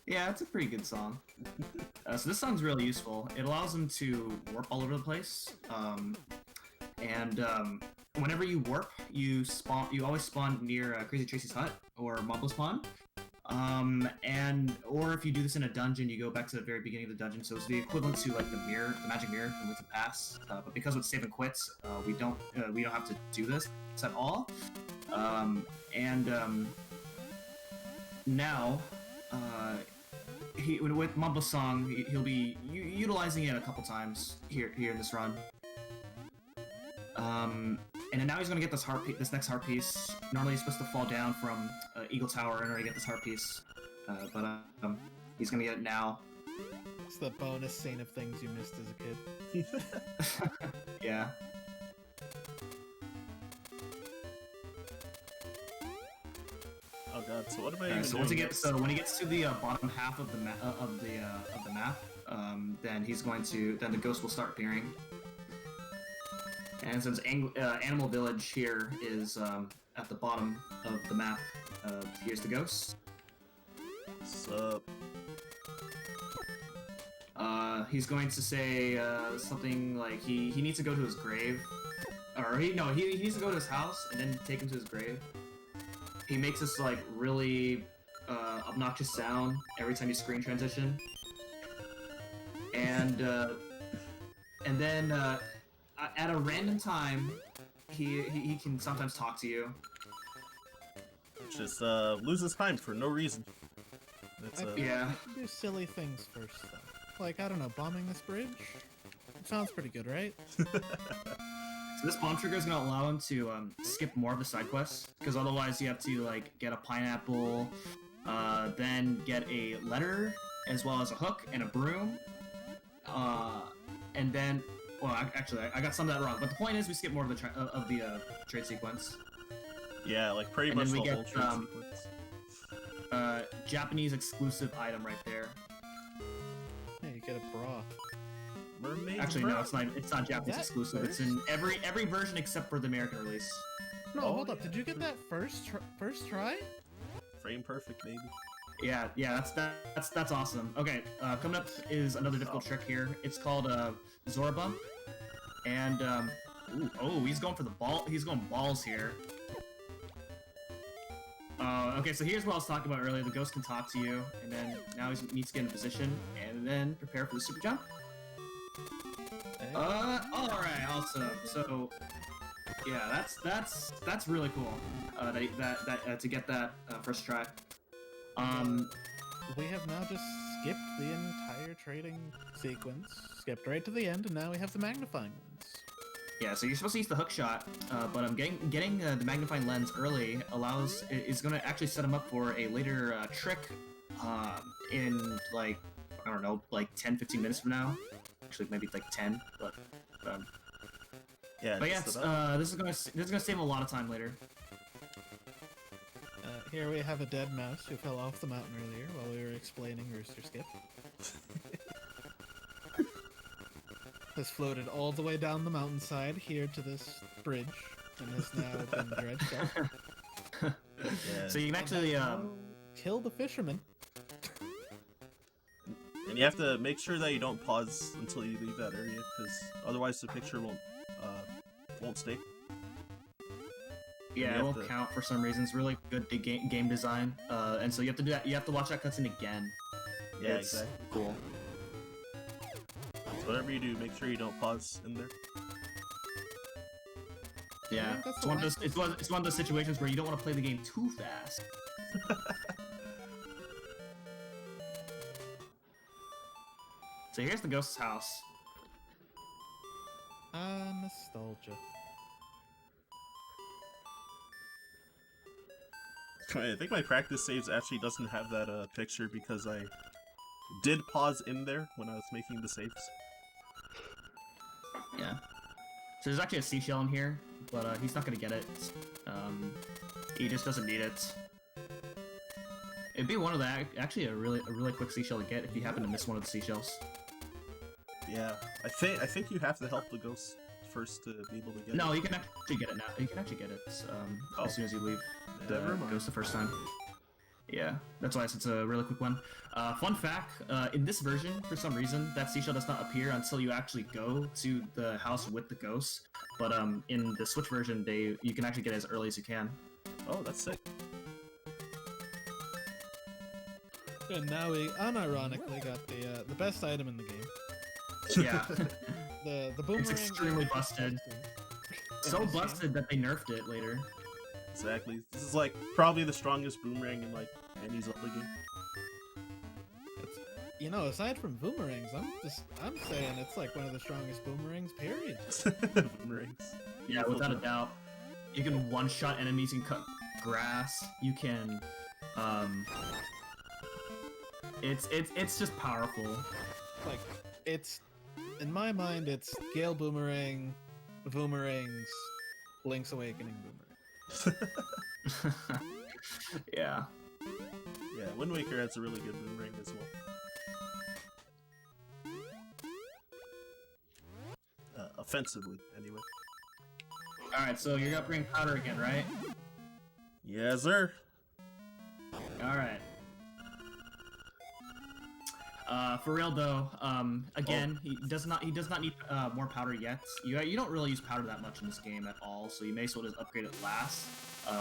Yeah, it's a pretty good song. So this song's really useful. It allows them to warp all over the place, and whenever you warp, you always spawn near Crazy Tracy's hut or Moblo spawn. Or if you do this in a dungeon, you go back to the very beginning of the dungeon. So it's the equivalent to like the magic mirror from Winter Pass. But because with save and quits, we don't have to do this at all. Now, with Moblo's song, he'll be utilizing it a couple times here in this run. And then now he's gonna get this heart this next heart piece. Normally he's supposed to fall down from Eagle Tower in order to get this heart piece, but he's gonna get it now. It's the bonus scene of things you missed as a kid. Yeah. Oh god, so what am I even So doing once he next? gets, when he gets to the bottom half of the map, then the ghost will start appearing. And since Animal Village here is at the bottom of the map, here's the ghost. Sup? He's going to say something like he needs to go to his grave, or he needs to go to his house and then take him to his grave. He makes this like really obnoxious sound every time you screen transition, and then at a random time he can sometimes talk to you. Just loses time for no reason. That's, Yeah. I can do silly things first, though. Like, I don't know, bombing this bridge? It sounds pretty good, right? So this bomb trigger is going to allow him to skip more of the side quests, because otherwise you have to like get a pineapple, then get a letter, as well as a hook and a broom, and then, well, actually I got some of that wrong. But the point is, we skip more of the trade sequence. yeah, like pretty And much then the we whole get, trade sequence. Japanese exclusive item right there. Yeah, you get a bra. Mermaid Actually, bra? no, it's not Japanese that exclusive. It's first? in every version except for the American release. No, Oh, hold up. yeah. Did you get that first try? Frame perfect, baby. Yeah, that's awesome. Okay, coming up is another difficult trick here. It's called Zora Bump, and he's going for the ball. He's going balls here. Okay, so here's what I was talking about earlier. The ghost can talk to you, and then now he needs to get in position, and then prepare for the super jump. Hey. All right, awesome. So, yeah, that's really cool. To get that first try. We have now just skipped the entire trading sequence, skipped right to the end, and now we have the magnifying lens. Yeah, so you're supposed to use the hook shot, but getting the magnifying lens early is going to actually set him up for a later trick in like, I don't know, like 10-15 minutes from now. Actually, maybe like 10, but Yeah, but yeah, just it this is gonna save him a lot of time later. Here we have a dead mouse who fell off the mountain earlier while we were explaining Rooster Skip. Has floated all the way down the mountainside here to this bridge and has now been dredged up. Yeah. So you can actually Kill the fisherman. And you have to make sure that you don't pause until you leave that area, because otherwise the picture won't stay. yeah, you it won't have to- count for some reason. It's really good game design, and so you have to do that. You have to watch that cutscene again. Yeah, It's exactly. cool. So whatever you do, make sure you don't pause in there. Yeah, think that's it's the one of last those. It's one of those situations where you don't want to play the game too fast. So here's the ghost's house. Nostalgia. I think my practice saves actually doesn't have that picture because I did pause in there when I was making the saves. Yeah. So there's actually a seashell in here, but he's not gonna get it. He just doesn't need it. It'd be one of the actually a really quick seashell to get if you happen to miss one of the seashells. Yeah, I think you have to help the ghost first to be able to get No, it. you can actually get it now. You can actually get it Oh. as soon as you leave Never the mind. ghost the first time. Yeah, that's why it's a really quick one. Fun fact, in this version, for some reason, that seashell does not appear until you actually go to the house with the ghost. But in the Switch version, you can actually get it as early as you can. Oh, that's sick. And now we unironically got the best item in the game. Yeah, The boomerang. it's extremely busted. So busted that they nerfed it later. Exactly. This is like probably the strongest boomerang in like any Zelda game. You know, aside from boomerangs, I'm saying it's like one of the strongest boomerangs, period. Boomerangs. Yeah, beautiful without a jump. doubt. You can one-shot enemies, you can cut grass, you can, it's just powerful. Like, it's, in my mind, it's Gale Boomerang, Boomerangs, Link's Awakening Boomerang. Yeah. Yeah, Wind Waker has a really good boomerang as well. Offensively, anyway. Alright, so you're upgrading powder again, right? Yes, sir. Alright. For real though, again, he does not need more powder yet. You don't really use powder that much in this game at all, so you may as well just upgrade it last.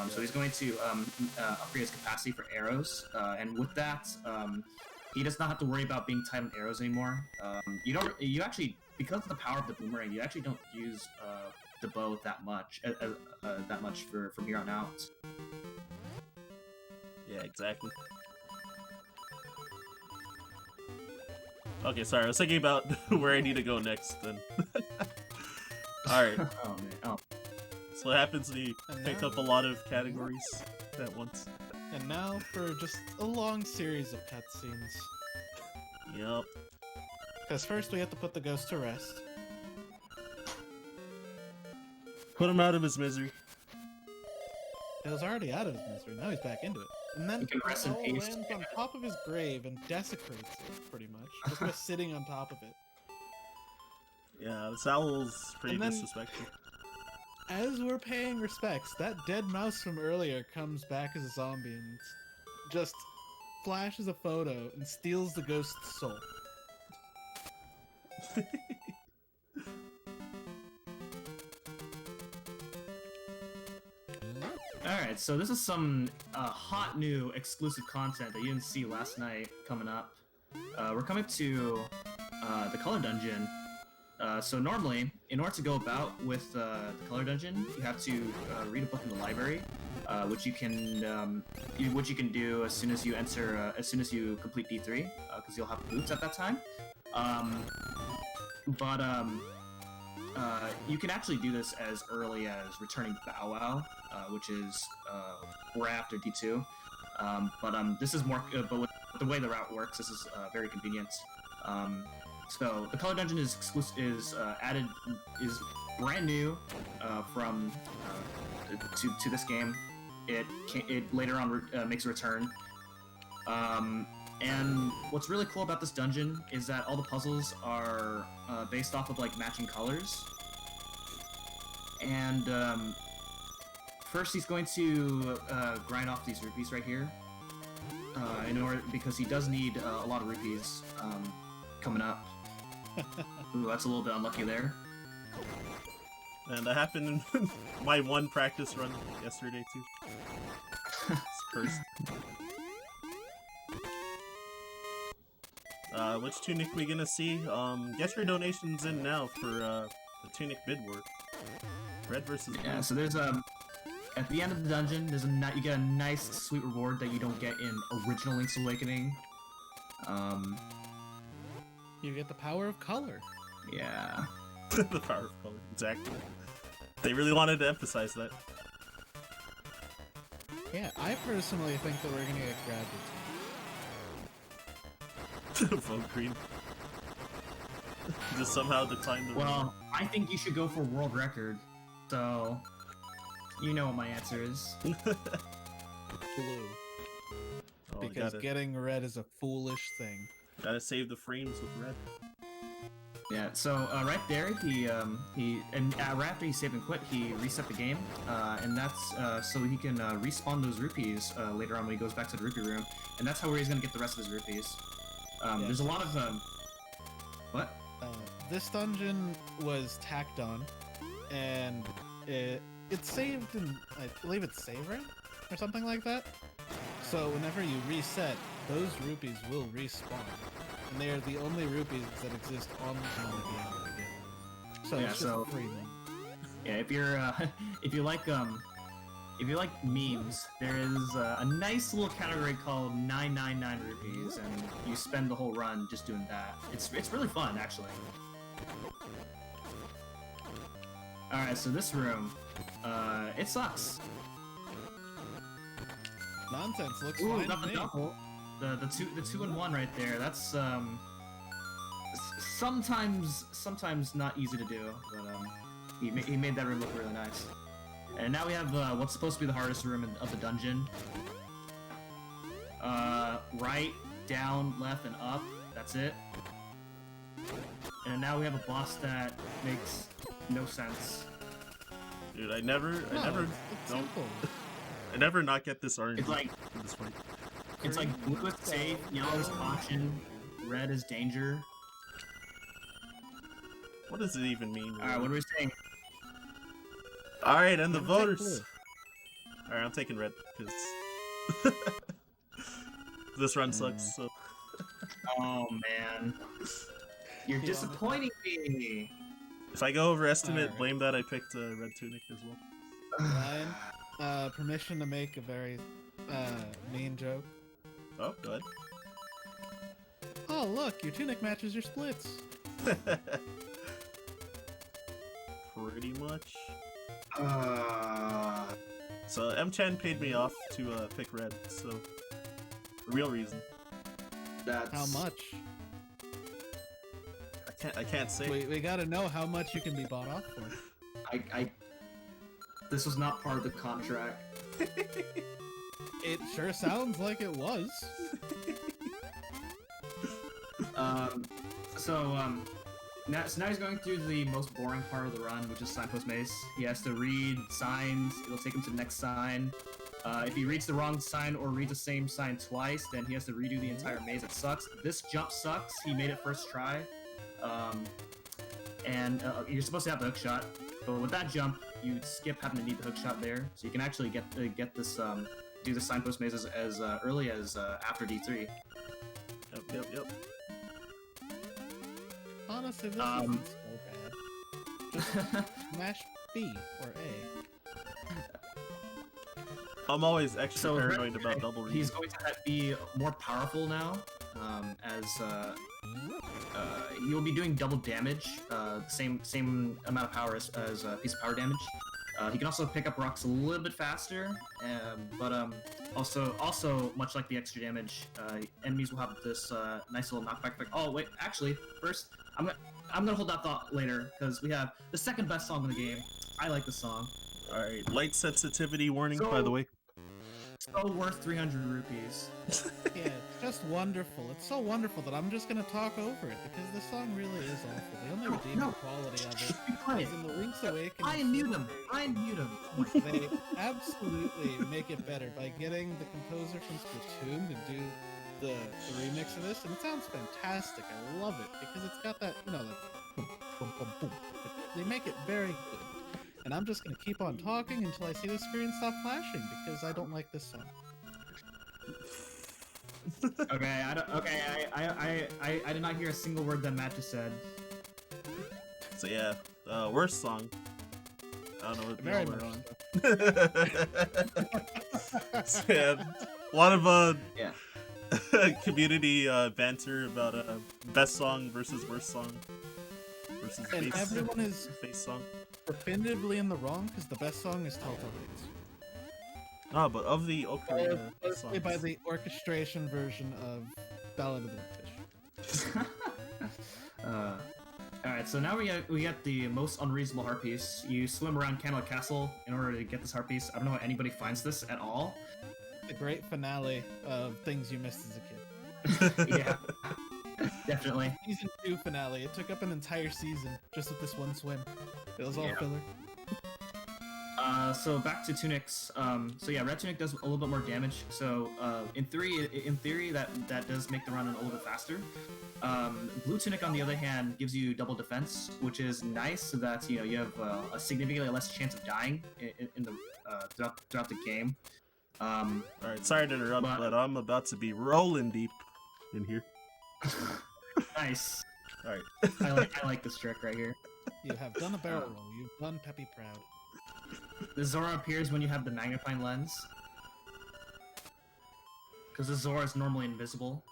So he's going to upgrade his capacity for arrows, and with that, he does not have to worry about being tight on arrows anymore. You actually, because of the power of the boomerang, you actually don't use the bow that much from here on out. Yeah, exactly. Okay, sorry, I was thinking about where I need to go next, then. Alright, Oh man. Oh. so what happens when you And pick now- up a lot of categories at once? And now for just a long series of cutscenes. Yup. Because first we have to put the ghost to rest. Put him out of his misery. He was already out of his misery, now he's back into it. And then You can rest in Owl peace. lands on top of his grave and desecrates it, pretty much. Just by sitting on top of it. Yeah, this owl's pretty And then- disrespectful. As we're paying respects, that dead mouse from earlier comes back as a zombie and just flashes a photo and steals the ghost's soul. Alright, so this is some hot new exclusive content that you didn't see last night coming up. We're coming to the Color Dungeon. So normally, in order to go about with the Color Dungeon, you have to read a book in the library, which you can do as soon as you enter, as soon as you complete D3, because you'll have boots at that time. You can actually do this as early as returning Bow Wow, which is right after D2. This is more, but with the way the route works, this is very convenient. So the Color Dungeon is exclusive, is brand new from to this game. It later on makes a return. And what's really cool about this dungeon is that all the puzzles are based off of like matching colors. And first he's going to grind off these rupees right here, because he does need a lot of rupees coming up. Ooh, that's a little bit unlucky there. And that happened in my one practice run yesterday, too. It's cursed. Which tunic we gonna see? Get your donations in now for the tunic bid war. Red versus blue. Yeah, so there's at the end of the dungeon, you get a nice sweet reward that you don't get in original Link's Awakening. You get the power of color. Yeah. The power of color, exactly. They really wanted to emphasize that. Yeah, I personally think that we're gonna get graduates. Vote green. Just somehow decline the Well, I think you should go for world record. So, you know what my answer is. Blue. Oh, Because gotta, getting red is a foolish thing. gotta save the frames with red. Yeah. So right there, right after he saved and quit, he reset the game, and that's so he can respawn those rupees later on when he goes back to the rupee room, and that's how he's gonna get the rest of his rupees. There's a lot of what? This dungeon was tacked on, and it saved in, I believe it's save rate or something like that. So whenever you reset, those rupees will respawn, and they are the only rupees that exist on the game at the end of the game. So Yeah, it's just so- a free one. Yeah, if you're if you like memes, there is a nice little category called 999 rupees, and you spend the whole run just doing that. It's really fun, actually. Alright, so this room, it sucks. Nonsense. Looks Ooh, fine got to the me. double. The two and one right there. That's sometimes not easy to do, but he made that room look really nice. And now we have what's supposed to be the hardest room of the dungeon. Right, down, left, and up. That's it. And now we have a boss that makes no sense. Dude, I never It's don't, simple. I never not get this RNG It's like in this fight. it's like blue is safe, yellow is caution, red is danger. What does it even mean? All right, what are we saying? All right, and the Take voters. blue. All right, I'm taking red because this run sucks. So Oh man, you're disappointing me. if I go overestimate, Alright. blame that I picked red tunic as well. Ryan, permission to make a very mean joke. Oh, go ahead. Oh, look, your tunic matches your splits. Pretty much. So M-Chan paid me off to pick red, so the real reason. That's How much? I can't say. We gotta know how much you can be bought off for. This was not part of the contract. It sure sounds like it was. Now he's going through the most boring part of the run, which is signpost maze. He has to read signs. It'll take him to the next sign. If he reads the wrong sign or reads the same sign twice, then he has to redo the entire maze. It sucks. This jump sucks. He made it first try. You're supposed to have the hook shot, but with that jump, you skip having to need the hook shot there, so you can actually get this do the signpost mazes as early as after D3. Yep. Honestly, this isn't so bad. Just smash B or A. I'm always extra So paranoid about double reading. He's going to be more powerful now, as he will be doing double damage, same amount of power as a piece of power damage. He can also pick up rocks a little bit faster, but also much like the extra damage, enemies will have this nice little knockback effect. Oh wait, actually, first I'm gonna hold that thought later because we have the second best song in the game. I like the song. All right, light sensitivity warning, by the way. So worth 300 rupees. Yeah, it's just wonderful. It's so wonderful that I'm just gonna talk over it because the song really is awful. The only redeeming quality of it is in the Link's Awakening. Ryan, mute him. They absolutely make it better by getting the composer from Splatoon to do the remix of this, and it sounds fantastic. I love it because it's got that, that boom, boom, boom, boom. They make it very good. And I'm just gonna keep on talking until I see the screen stop flashing because I don't like this song. Okay, I did not hear a single word that Matt just said. So yeah, worst song. I don't know what Very the much. So, yeah, a lot of community banter about best song versus worst song versus And face, everyone is face song. definitively in the wrong because the best song is Telltale Gates. No, but of the Ocarina Mostly songs. by the orchestration version of Ballad of the Windfish. Alright, so now we got the most unreasonable heart piece. You swim around Candlelit Castle in order to get this heart piece. I don't know how anybody finds this at all. The great finale of things you missed as a kid. Yeah, definitely. Season 2 finale. It took up an entire season just with this one swim. It was all Yeah. filler. So back to tunics. So yeah, red tunic does a little bit more damage. So in theory, that does make the run a little bit faster. Blue tunic, on the other hand, gives you double defense, which is nice, so that you have a significantly less chance of dying in the throughout the game. Alright, sorry to interrupt, but I'm about to be rolling deep in here. Nice. Alright. I like this trick right here. You have done a barrel roll. You've done Peppy proud. The Zora appears when you have the magnifying lens, because the Zora is normally invisible.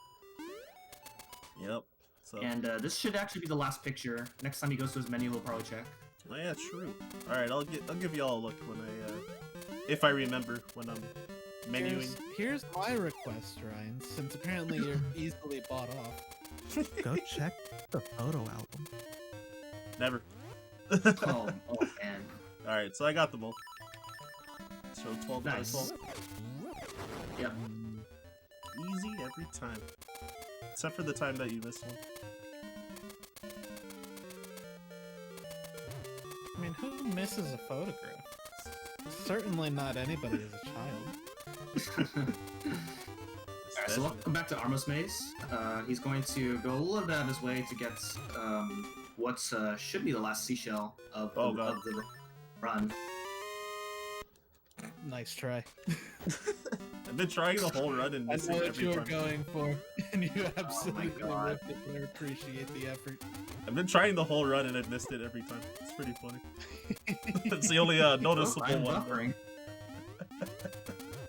Yep. So And this should actually be the last picture. Next time he goes to his menu, he'll probably check. Oh yeah, true. Alright, I'll give y'all a look when I, if I remember when I'm menuing. Here's my request, Ryan, since apparently you're easily bought off. Go check the photo album. Never. Oh man. Alright, so I got them all. So 12 Nice. by 12. Yep. Easy every time. Except for the time that you missed one. I mean, who misses a photograph? Certainly not anybody as a child. Alright, so welcome back to Armos Maze. He's going to go a little bit out of his way to get what should be the last seashell of the run. Nice try. I've been trying the whole run and I missing know what every you were time. going for, and you absolutely God. ripped it, but I appreciate the effort. I've been trying the whole run and I've missed it every time. It's pretty funny. That's the only noticeable I'm one. buffering.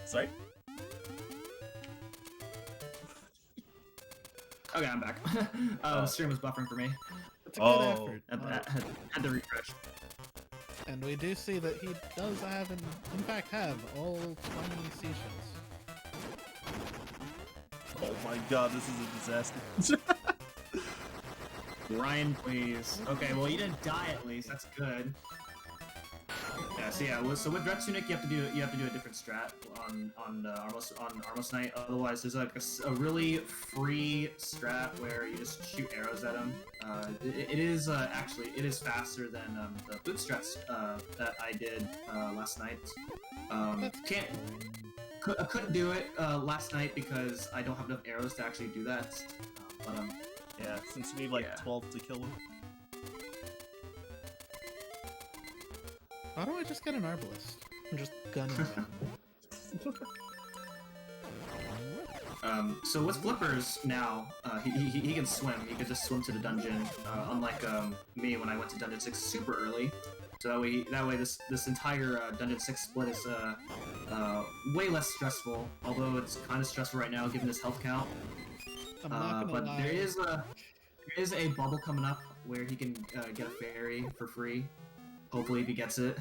Sorry? Okay, I'm back. The stream was buffering for me. It's a good Oh. effort. Had to refresh. And we do see that he does have, in fact, have all 20 seashells. Oh my god, this is a disaster. Ryan, please. Okay, well you didn't die at least. That's good. Yeah. So with Dread Tunic, you have to do a different strat on Armos Knight. Otherwise, there's like a really free strat where you just shoot arrows at him. It is actually faster than the boot strats that I did last night. I couldn't do it last night because I don't have enough arrows to actually do that. Yeah, since you need like Yeah. 12 to kill him. Why don't I just get an arbalist and just gun him down? So with flippers now, he can swim. He can just swim to the dungeon. Unlike me when I went to Dungeon 6 super early. So that way this entire Dungeon 6 split is way less stressful. Although it's kind of stressful right now given his health count. I'm not gonna But lie. there is a bubble coming up where he can get a fairy for free. Hopefully, if he gets it.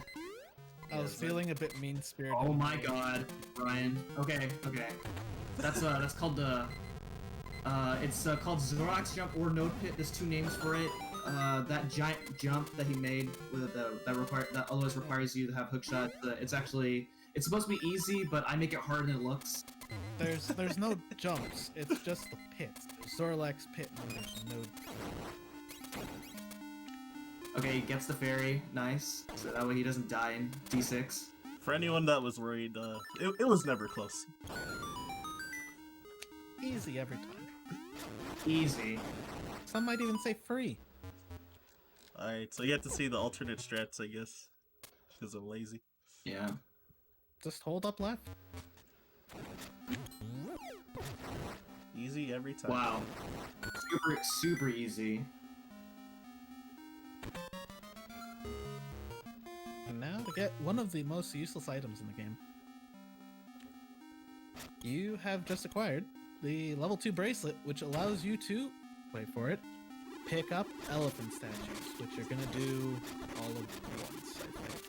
I was feeling a bit mean-spirited. Oh my god, Ryan. Okay. That's called the. It's called Zorax Jump or Node Pit. There's two names for it. That giant jump that he made with that always requires you to have hookshot. It's supposed to be easy, but I make it harder than it looks. There's no jumps. It's just the pit. Zorlax pit. And there's no. Okay, he gets the fairy. Nice. So that way he doesn't die in D6. For anyone that was worried, it was never close. Easy every time. Easy. Some might even say free. Alright, so you have to see the alternate strats, I guess. Because I'm lazy. Yeah. Just hold up left. Easy every time. Wow. Super easy. And now to get one of the most useless items in the game. You have just acquired the level 2 bracelet, which allows you to, wait for it, pick up elephant statues, which you're gonna do all of once, I think.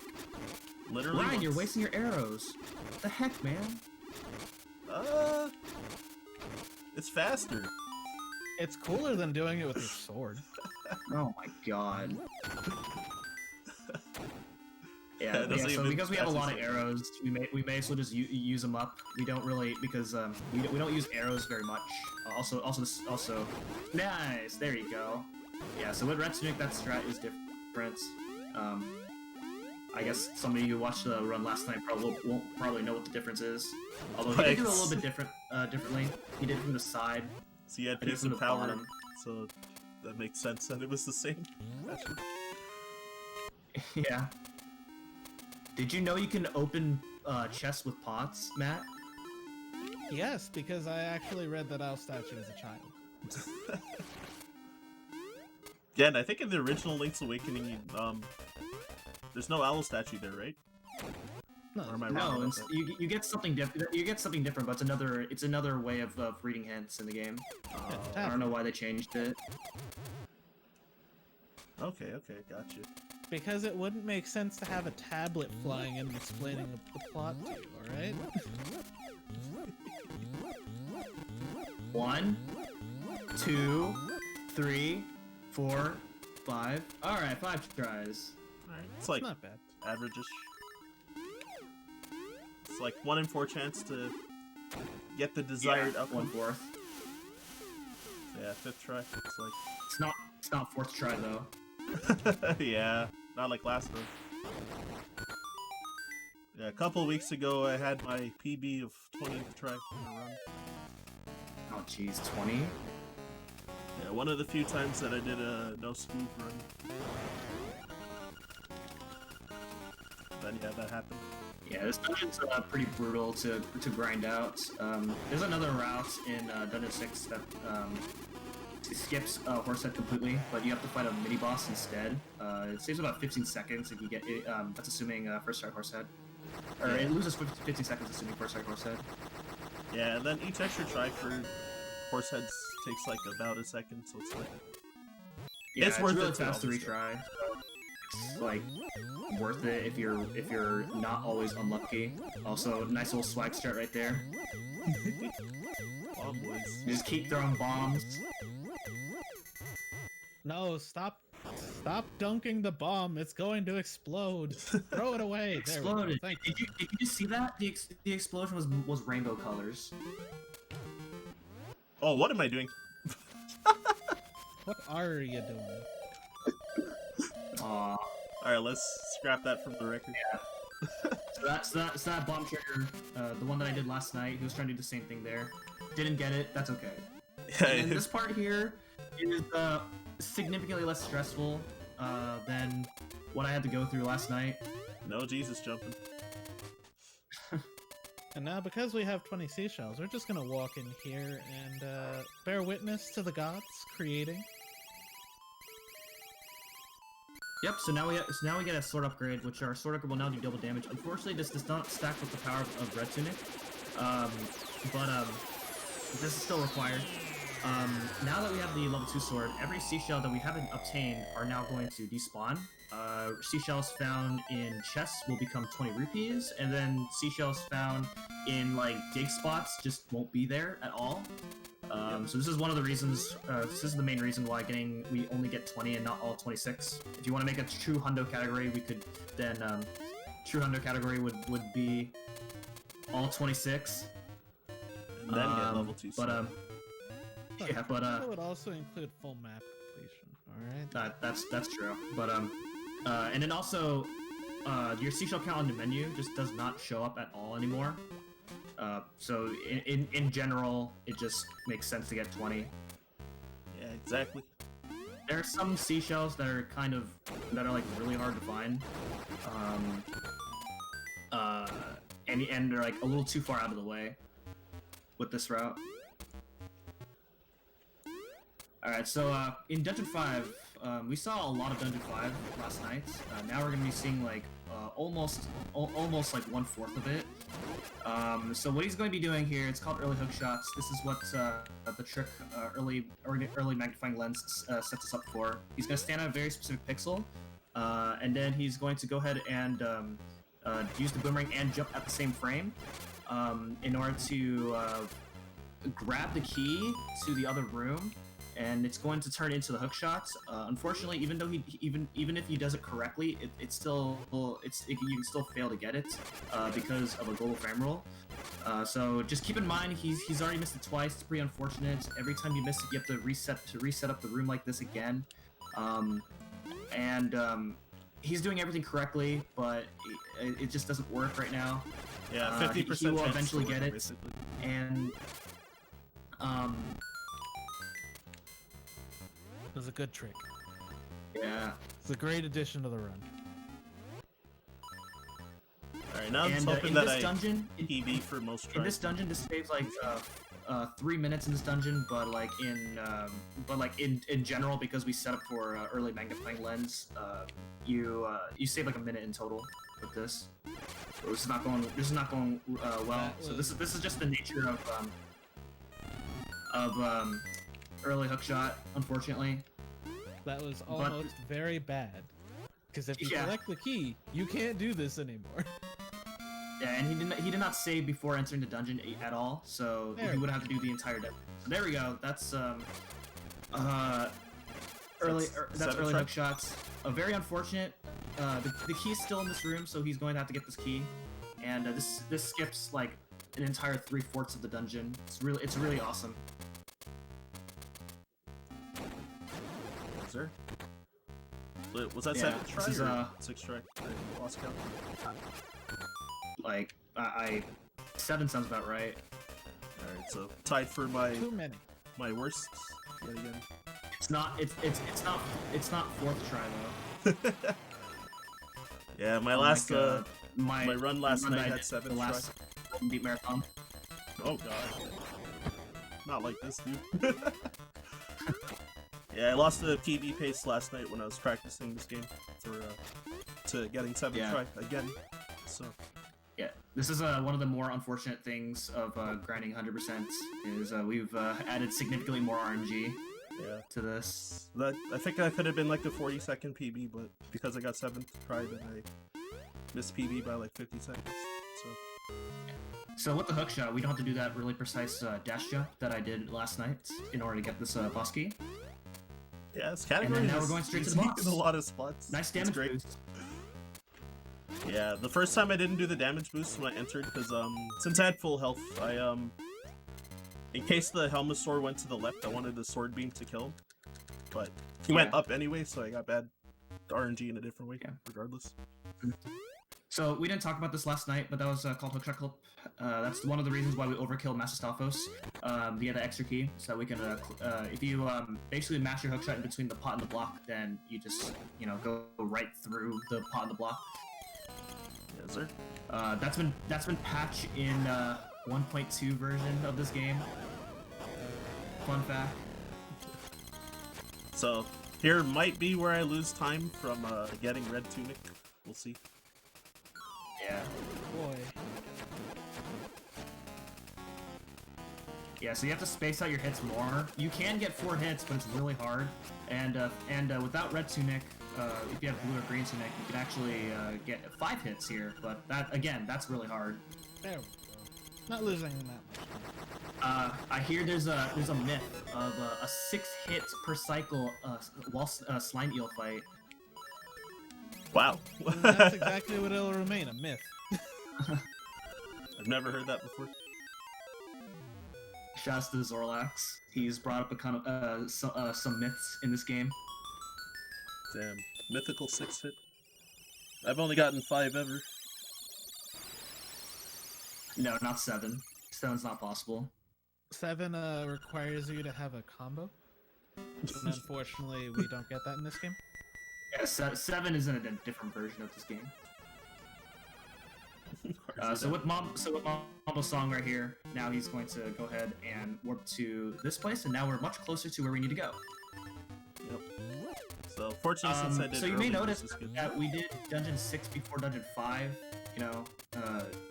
Literally Ryan, once. you're wasting your arrows. What the heck, man? It's faster. It's cooler than doing it with your sword. Oh my god. Yeah, Yeah, it doesn't so even because we have a lot of actually- arrows, we may as well just use them up. We don't really, because we don't use arrows very much. Also, nice, there you go. Yeah, so with Red Tunic, that strat is different. I guess somebody who watched the run last night won't probably know what the difference is. Although he did do it a little bit differently. He did it from the side. So you had I did pace from and the power, bottom. so that makes sense that it was the same. Actually. Yeah. Did you know you can open chests with pots, Matt? Yes, because I actually read that owl statue as a child. Again, I think in the original Link's Awakening, there's no owl statue there, right? No, Or am I wrong No, about that? you get something different. You get something different, but it's another way of reading hints in the game. I don't know why they changed it. Okay, gotcha. Because it wouldn't make sense to have a tablet flying in and explaining the plot to you, alright? 1, 2, 3, 4, 5. Alright, 5 tries. Alright, it's like Not bad. average-ish. It's like 1 in 4 chance to get the desired outcome. 1/4. Yeah, 5th try. It's like It's not 4th try though. yeah, not like last one. Yeah, a couple weeks ago I had my PB of 20th try in a run. Oh jeez, 20? Yeah, one of the few times that I did a no scoop run. Then yeah, that happened. Yeah, this dungeon's pretty brutal to grind out. There's another route in Dungeon 6 that skips Horsehead completely, but you have to fight a mini boss instead. It saves about 15 seconds if you get it. That's assuming first strike Horsehead. Or it loses 15 seconds assuming first strike Horsehead. Yeah, and then each extra try for Horseheads takes like about a second, so it's like Yeah, it's worth really it to fast to always retry. It's like worth it if you're not always unlucky. Also, nice little swag start right there. Bomb boys. You just keep throwing bombs. No, stop dunking the bomb. It's going to explode. Throw it away. There we go. Exploded. Thank you. Did you see that? The explosion was rainbow colors. Oh, what am I doing? What are you doing? Aw. Alright, let's scrap that from the record. So that's that bomb trigger, the one that I did last night. He was trying to do the same thing there. Didn't get it. That's okay. And then this part here is significantly less stressful than what I had to go through last night. No Jesus jumping. And now, because we have 20 seashells, we're just gonna walk in here and bear witness to the gods creating. Yep. So now we get a sword upgrade, which our sword upgrade will now do double damage. Unfortunately, this does not stack with the power of Red Tunic, but this is still required. Now that we have the level 2 sword, every seashell that we haven't obtained are now going to despawn. Seashells found in chests will become 20 rupees, and then seashells found in like dig spots just won't be there at all. So this is one of the reasons, this is the main reason why we only get 20 and not all 26. If you want to make a true hundo category, we could then, true hundo category would be all 26. And then get level 2 But, yeah, but, That would also include full map completion, alright? that's true. But, and then also, your seashell count on the menu just does not show up at all anymore. So in general, it just makes sense to get 20. Yeah, exactly. There are some seashells that are like really hard to find. And they're like a little too far out of the way with this route. Alright, so in Dungeon 5, we saw a lot of Dungeon 5 last night. Now we're gonna be seeing like almost like 1/4 of it. So what he's going to be doing here, it's called early hook shots. This is what the trick early magnifying lens sets us up for. He's going to stand at a very specific pixel, and then he's going to go ahead and use the boomerang and jump at the same frame in order to grab the key to the other room, and it's going to turn into the hook shots. Unfortunately, even though even if he does it correctly, you can still fail to get it because of a global frame rule. So just keep in mind he's already missed it twice. It's pretty unfortunate. Every time you miss it, you have to reset up the room like this again. He's doing everything correctly, but it just doesn't work right now. Yeah, 50% he will chance eventually to win, get it, basically. and It was a good trick. yeah. It's a great addition to the run. Alright, now I'm just And hoping in that this I dungeon, PB for most tries. in this dungeon, this saves like 3 minutes in this dungeon, but like in general, because we set up for early magnifying lens, you save like a minute in total with this. So this is not going well. So this is just the nature of early hookshot, unfortunately. That was almost very bad. because if you Yeah. collect the key, you can't do this anymore. Yeah, and he did not save before entering the dungeon at all, so There. he would have to do the entire dungeon. So there we go. That's that's early seven hook shots. Very unfortunate. The key's still in this room, so he's going to have to get this key. And this skips like an entire 3/4 of the dungeon. It's really awesome. Is there? Was that Yeah, 7th this try is, or 6th try? I lost count. Like I 7 sounds about right. Alright, so tied for my Too many. worst yet again. It's not 4th try though. Yeah, my Unlike, last my run last run night that I had did 7th the try. last Golden Beat Marathon. Oh god. Not like this, dude. Yeah, I lost the PB pace last night when I was practicing this game for to getting 7th Yeah. try again. So Yeah, this is one of the more unfortunate things of grinding 100% is we've added significantly more RNG yeah. to this. That I think that could have been like a 40-second PB, but because I got 7th try, then I missed PB by like 50 seconds. So So with the hook shot, we don't have to do that really precise dash jump that I did last night in order to get this boss key. yeah, it's category. now we're going straight to the boss. In a lot of spots. Nice It's damage great. boost. Yeah, the first time I didn't do the damage boost when I entered because since I had full health, I in case the Helmasaur went to the left, I wanted the sword beam to kill him, but he went Yeah. up anyway, so I got bad RNG in a different way. Yeah. Regardless. So we didn't talk about this last night, but that was called hook shot clip. That's one of the reasons why we overkilled Mastostophos via the extra key, so that we can if you basically mash your hook shot in between the pot and the block, then you just go right through the pot and the block. Yes, sir. That's been patched in 1.2 version of this game. Fun fact. So here might be where I lose time from getting red tunic. We'll see. Yeah. Boy. Yeah, so you have to space out your hits more. You can get 4 hits, but it's really hard. And without red tunic, if you have blue or green tunic, you can actually get 5 hits here. But that's really hard. There we go. Not losing that much. I hear there's a myth of a 6 hits per cycle while slime eel fight. Wow. And that's exactly what it'll remain, a myth. I've never heard that before. Shouts to Zorlax. He's brought up a kind of some myths in this game. Damn. Mythical 6 hit. I've only gotten 5 ever. No, not 7. 7's not possible. 7 requires you to have a combo. And unfortunately, we don't get that in this game. Yeah, 7 is in a different version of this game. So with Mambo's song right here, now he's going to go ahead and warp to this place, and now we're much closer to where we need to go. Yep. So fortunately, since I did So you may early, notice this is good. that we did Dungeon 6 before Dungeon 5,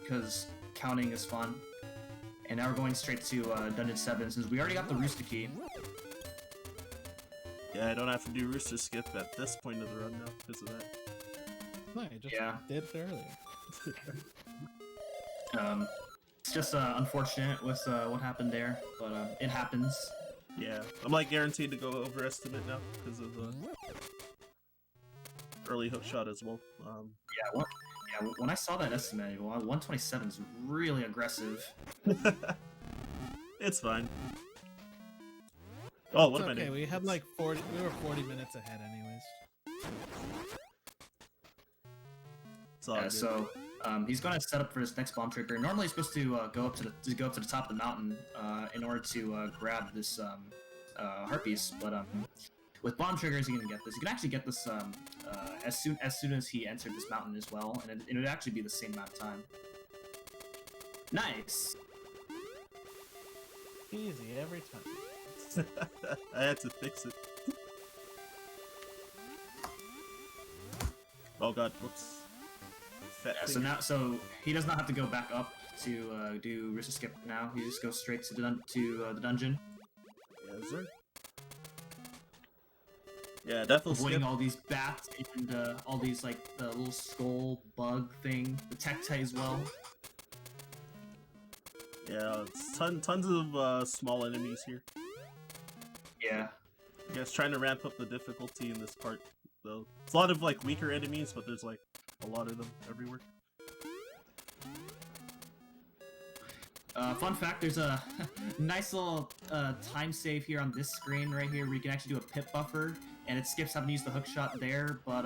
because counting is fun. And now we're going straight to Dungeon 7, since we already got the Rooster Key. Yeah, I don't have to do Rooster Skip at this point of the run now because of that. No, you just Yeah. did it earlier. It's just unfortunate with what happened there, but it happens. Yeah, I'm like guaranteed to go over estimate now because of early hook shot as well. When I saw that estimate, 127 is really aggressive. It's fine. Oh, what It's am I okay, doing? we had like 40. We were 40 minutes ahead, anyways. It's all good. So he's going to set up for his next bomb trigger. Normally, he's supposed to go up to the top of the mountain in order to grab this heart piece. But with bomb triggers, you can get this. You can actually get this as soon as he entered this mountain as well, and it would actually be the same amount of time. Nice. Easy every time. I had to fix it. Oh god, whoops. Fat Yeah, so finger. now, he does not have to go back up to do Rooster Skip now. He just goes straight to the dungeon. Yes, sir. Yeah, definitely avoiding skip. all these bats and all these like the little skull bug thing, the tecti as well. Yeah, it's tons of small enemies here. Yeah. I guess trying to ramp up the difficulty in this part, though. It's a lot of like weaker enemies, but there's like a lot of them everywhere. Fun fact, there's a nice little time save here on this screen right here where you can actually do a pip buffer, and it skips having to use the hook shot there, but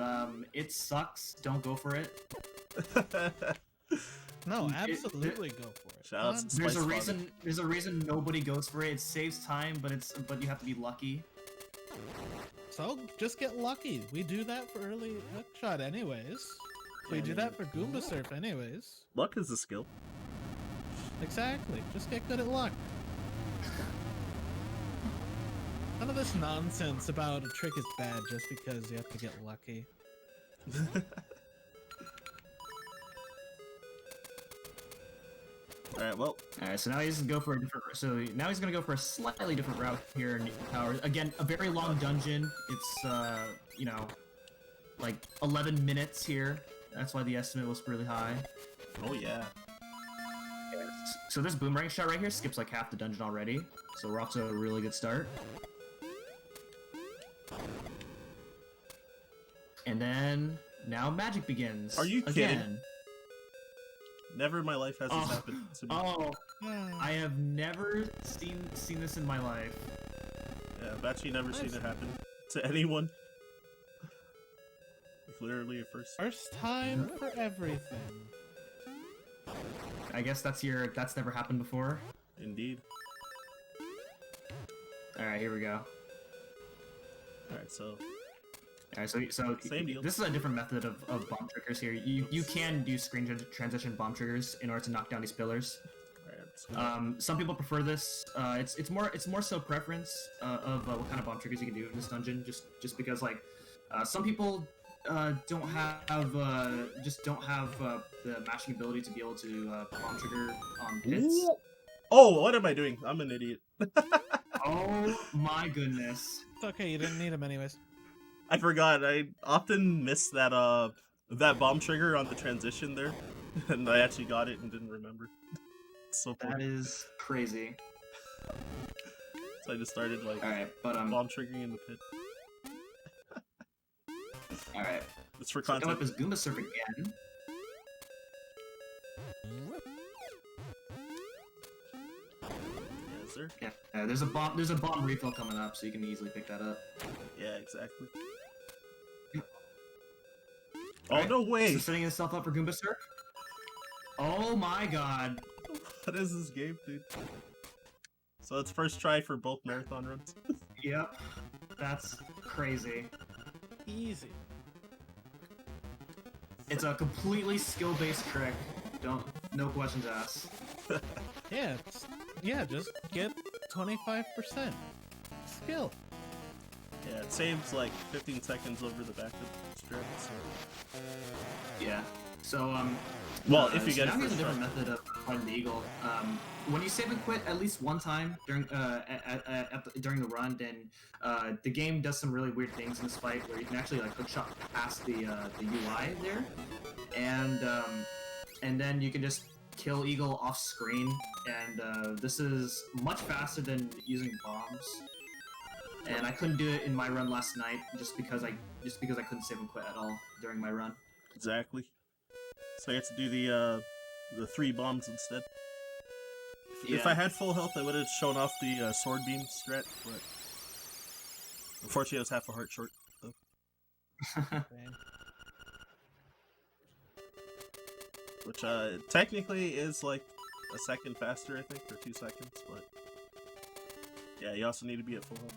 it sucks. Don't go for it. No, absolutely go for it. Shout out to There's a Spice reason. There's a reason nobody goes for it. It saves time, but you have to be lucky. So just get lucky. We do that for early hookshot anyways. We do that for Goomba Surf anyways. Luck is a skill. Exactly. Just get good at luck. None of this nonsense about a trick is bad just because you have to get lucky. Alright, well. Alright, so now he's gonna go for a different. So now he's gonna go for a slightly different route here in Power. Again, a very long dungeon. It's you know, like 11 minutes here. That's why the estimate was really high. Oh yeah. So this boomerang shot right here skips like half the dungeon already. So we're off to a really good start. And then now magic begins. Are you again. kidding? Never in my life has this happened to me. Oh, I have never seen this in my life. Yeah, I've actually never seen it happen to anyone. It's literally a First time for everything. I guess that's never happened before. Indeed. Alright, here we go. Alright, so Alright, so same deal. This is a different method of bomb triggers here. You can do screen transition bomb triggers in order to knock down these pillars. Some people prefer this. It's more so preference of what kind of bomb triggers you can do in this dungeon. Just because like some people don't have the matching ability to be able to bomb trigger on pits. Oh, what am I doing? I'm an idiot. Oh my goodness. It's okay, you didn't need them anyways. I forgot. I often miss that that bomb trigger on the transition there, and I actually got it and didn't remember. It's so funny. That is crazy. So I just started like bomb triggering in the pit. All right. It's for Coming content. up is Goomba Surf again. Yes, sir. Yeah, there's a bomb refill coming up, so you can easily pick that up. Yeah, exactly. Yep. Oh, Alright, no way! So setting itself up for Goomba Surf. Oh my god. What is this game, dude? So it's first try for both marathon runs. Yep. That's crazy. Easy. It's a completely skill-based trick. No questions asked. Yeah, just get 25% skill. Yeah, it saves like 15 seconds over the back of the strip. So. Yeah. So Well, if you so get now it here's a first try. different method of fighting the eagle. When you save and quit at least one time during during the run, then the game does some really weird things in this fight where you can actually like hookshot past the UI there, and then you can just kill eagle off screen, and this is much faster than using bombs. And I couldn't do it in my run last night just because I couldn't save and quit at all during my run. Exactly. So I had to do the 3 bombs instead. If I had full health, I would have shown off the sword beam strat, but unfortunately I was half a heart short, though. Which technically is like a second faster, I think, or 2 seconds, but yeah, you also need to be at full health.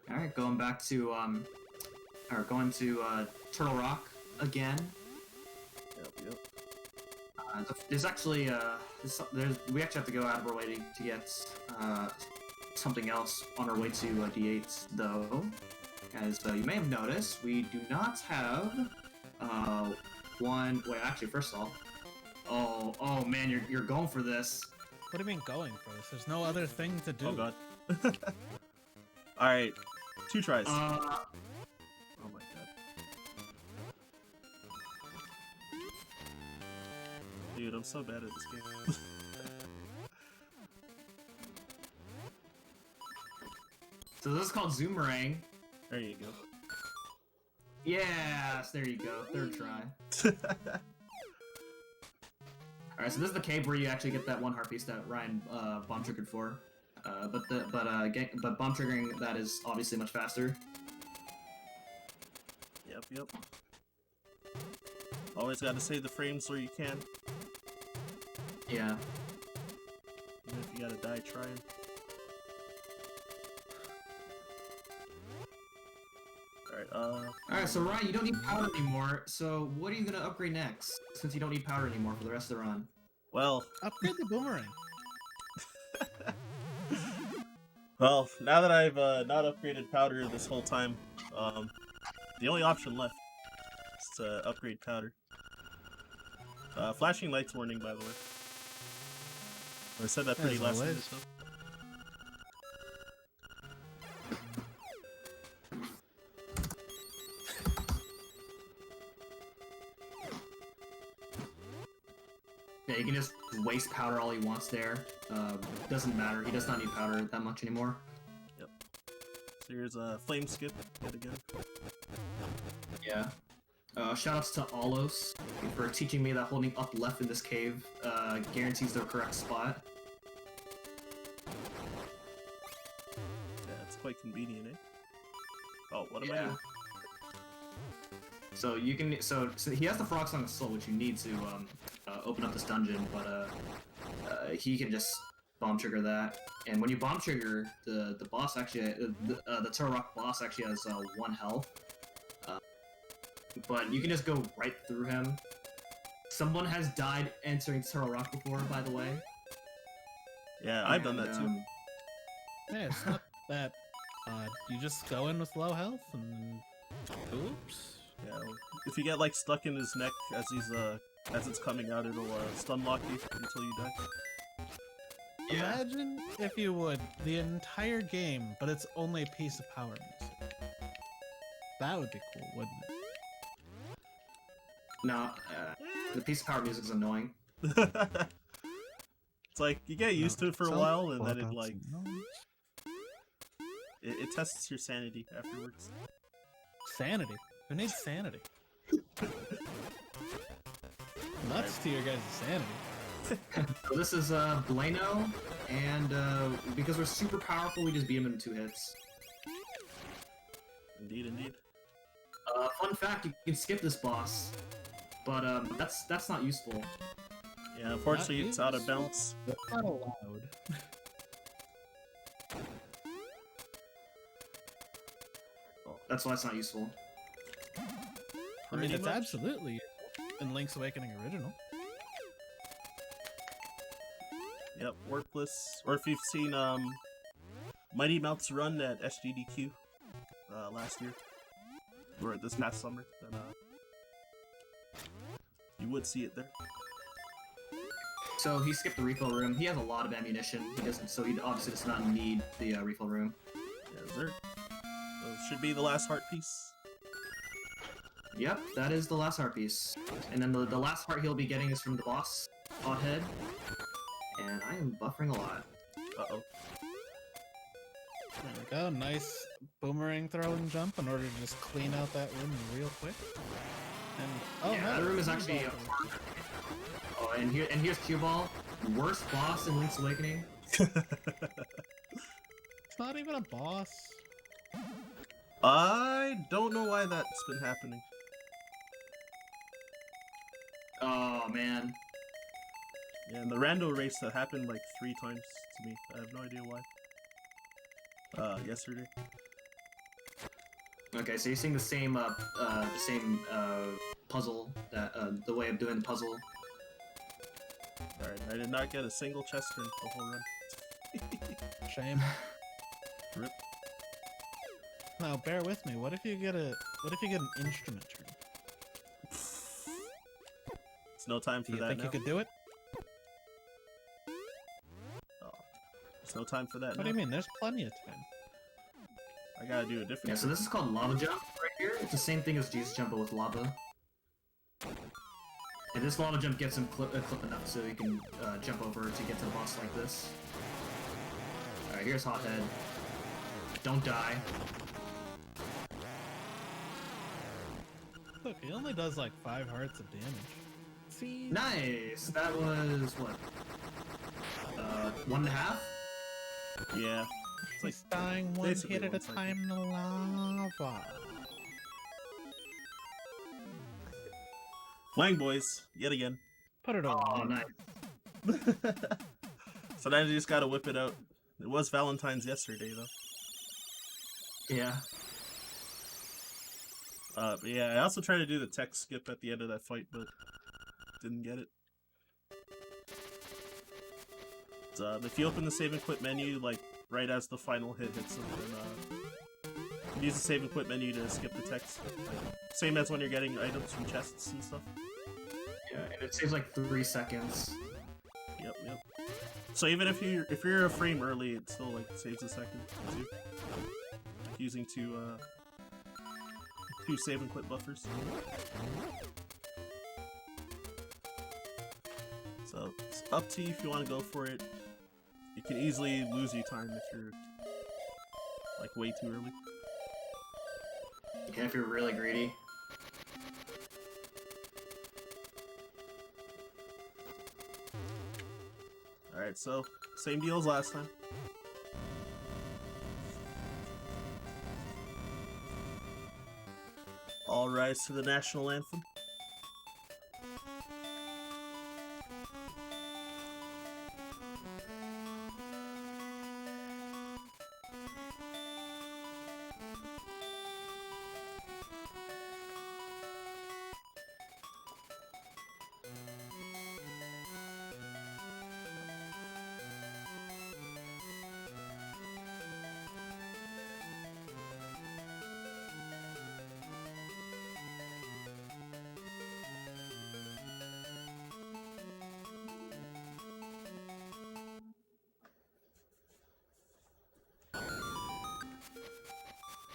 Alright, going back to going to Turtle Rock again. Yep. There's actually we actually have to go out of our way to get something else on our way to D8 though. As you may have noticed, we do not have one. Wait, actually, first of all, oh man, you're going for this. What do you mean going for this? There's no other thing to do. Oh god. Alright, 2 tries. Oh my god. Dude, I'm so bad at this game. So this is called Zoomerang. There you go. Yes, there you go. Third try. Alright, so this is the cave where you actually get that 1 heart piece that Ryan bomb triggered for. But bomb triggering that is obviously much faster. Yep. Always gotta save the frames where you can. Yeah. Even if you gotta die trying. Alright, so Ryan, you don't need powder anymore, so what are you gonna upgrade next? Since you don't need powder anymore for the rest of the run. Well, Upgrade the boomerang. well, now that I've not upgraded powder this whole time, the only option left is to upgrade powder. Flashing lights warning, by the way. I said that pretty As last always. minute, so. Yeah, you can just waste powder all he wants there. Doesn't matter, he does not need powder that much anymore. Yep. So here's a flame skip yet again. Yeah. Shoutouts to Alos for teaching me that holding up left in this cave guarantees the correct spot. Yeah, it's quite convenient, eh? Oh, what am I Yeah. doing? So you can so he has the Frog Song of Soul, which you need to open up this dungeon, but he can just bomb trigger that. And when you bomb trigger, the boss actually the Turtle Rock boss actually has 1 health. But you can just go right through him. Someone has died entering Turtle Rock before, by the way. Yeah, I've done that too. Hey, it's not that odd. You just go in with low health and oops. Yeah, well, if you get like stuck in his neck as he's as it's coming out, it'll stun lock you until you die. Imagine, if you would, the entire game, but it's only a piece of power music. That would be cool, wouldn't it? No, the piece of power music is annoying. It's like you get used to it for a So, while, and what then it about like some noise? it tests your sanity afterwards. Sanity. Who needs sanity? Nuts to your guys' sanity. So this is Blano, and because we're super powerful, we just beat him in 2 hits. Indeed. Fun fact, you can skip this boss, but that's not useful. Yeah, unfortunately, it's out of bounds. That's not allowed. That's why it's not useful. I mean, Pretty it's much. absolutely useful in Link's Awakening original. Yep, worthless. Or if you've seen Mighty Mout's run at SGDQ last year, or this past summer, then you would see it there. So he skipped the refill room. He has a lot of ammunition. He doesn't, so he obviously does not need the refill room. Yeah, sir. So it should be the last heart piece. Yep, that is the last heart piece. And then the last heart he'll be getting is from the boss, Pothead. And I am buffering a lot. Uh-oh. There we go. Nice boomerang throw and jump in order to just clean out that room real quick. And oh, Yeah, no, that room is cue actually ball. Oh, and here's Cue Ball, worst boss in Link's Awakening. It's not even a boss. I don't know why that's been happening. Oh man. Yeah, and the rando race that happened like 3 times to me. I have no idea why. Yesterday. Okay, so you're seeing the same puzzle that the way of doing the puzzle. Alright, I did not get a single chest turn the whole run. Shame. Rip. Now bear with me. What if you get an instrument turn? It's no time Do for you that think now. you could do it? There's no time for that. What do you mean? There's plenty of time. I gotta do a different. Yeah, so this is called lava jump right here. It's the same thing as Jesus jump, but with lava. And this lava jump gets him clip enough so you can jump over to get to the boss like this. Alright, here's Hothead. Don't die. Look, he only does like 5 hearts of damage. See? Nice! That was, what? 1.5? Yeah. It's like He's dying one basically hit at a 1 second. time in the lava. Flying boys, yet again. Put it on. Oh, nice. Sometimes you just gotta whip it out. It was Valentine's yesterday, though. Yeah. But yeah, I also tried to do the tech skip at the end of that fight, but didn't get it. If you open the save and quit menu, like, right as the final hit hits them, then, you can use the save and quit menu to skip the text. Like, same as when you're getting items from chests and stuff. Yeah, and it saves like 3 seconds. Yep. So even if you're a frame early, it still, like, saves a second, too. Like, using two save and quit buffers. So, it's up to you if you want to go for it. You can easily lose your time if you're, like, way too early. And if you're really greedy. Alright, so, same deal as last time. All rise to the national anthem.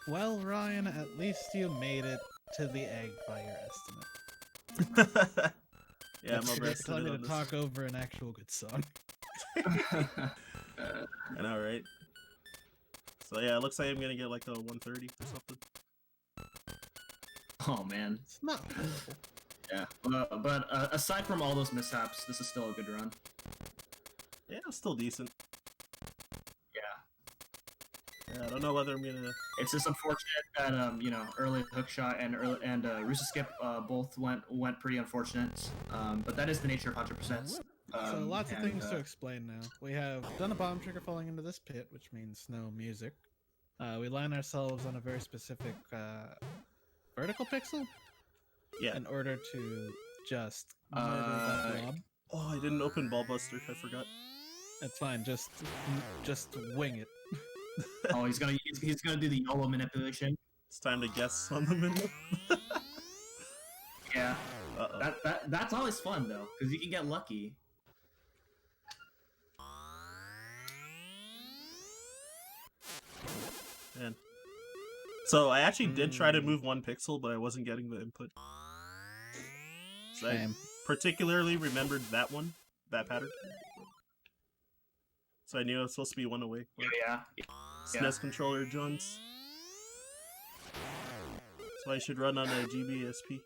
Well, Ryan, at least you made it to the egg by your estimate. Yeah, I'm It's overestimated telling me on to this. talk over an actual good song. I know, right? So yeah, it looks like I'm gonna get like a 130 or something. Oh man. It's not horrible. Yeah. But aside from all those mishaps, this is still a good run. Yeah, it's still decent. Yeah. Yeah, I don't know whether I'm gonna. It's just unfortunate that you know, early hookshot and Rooster Skip both went pretty unfortunate. But that is the nature of 100%. So lots of things to explain now. We have done a bomb trigger falling into this pit, which means no music. We line ourselves on a very specific vertical pixel Yeah. in order to just murder that blob. Oh, I didn't open Ballbuster. I forgot. It's fine. Just wing it. Oh, he's gonna do the YOLO manipulation. It's time to guess on the minute. Yeah. Uh-oh. That's always fun though, because you can get lucky. Man. So I actually did try to move 1 pixel, but I wasn't getting the input. So I Shame. particularly remembered that pattern. So I knew I was supposed to be 1 away. Like, Yeah. SNES controller joints. So I should run on a GBSP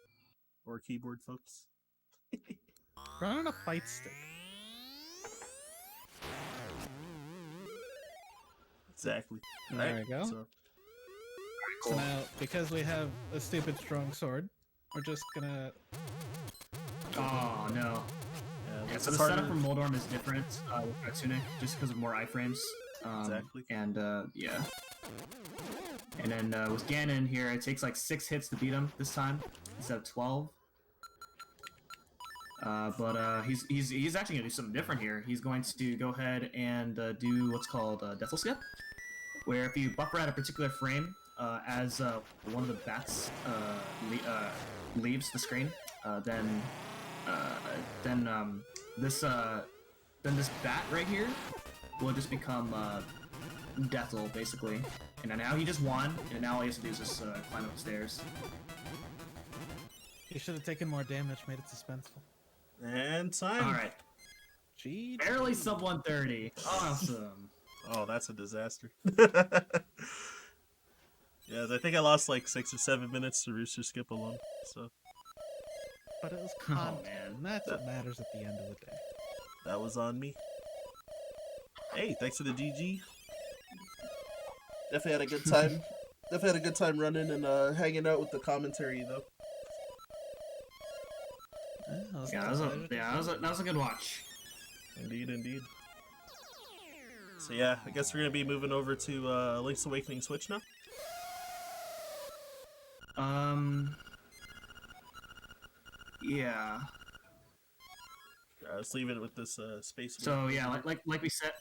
or keyboard, folks. Run on a fight stick. Exactly. There Alright, we go. So, So now, because we have a stupid strong sword, we're just gonna. Oh no. yeah, Yeah, it's so the harder- setup for Moldorm is different with Katsune, just because of more iframes. Exactly. And yeah. And then with Ganon here, it takes like 6 hits to beat him this time instead of 12. But he's actually gonna do something different here. He's going to go ahead and do what's called Deathful Skip, where if you buffer at a particular frame as one of the bats leaves the screen, then this bat right here will just become Deathel, basically. And now he just won, and now all he has to do is just climb upstairs. You should have taken more damage, made it suspenseful. And time. Alright. Gee. Barely sub 130. Awesome. Oh, that's a disaster. Yeah, I think I lost like 6 or 7 minutes to Rooster Skip alone. So But it was Oh, content, man. and that's what matters at the end of the day. that was on me. Hey, thanks for the GG. Definitely had a good time. Definitely had a good time running and hanging out with the commentary though. Yeah, that was a good watch. Indeed, indeed. So yeah, I guess we're gonna be moving over to Link's Awakening Switch now. Yeah. Let's leave it with this space. So yeah, like we said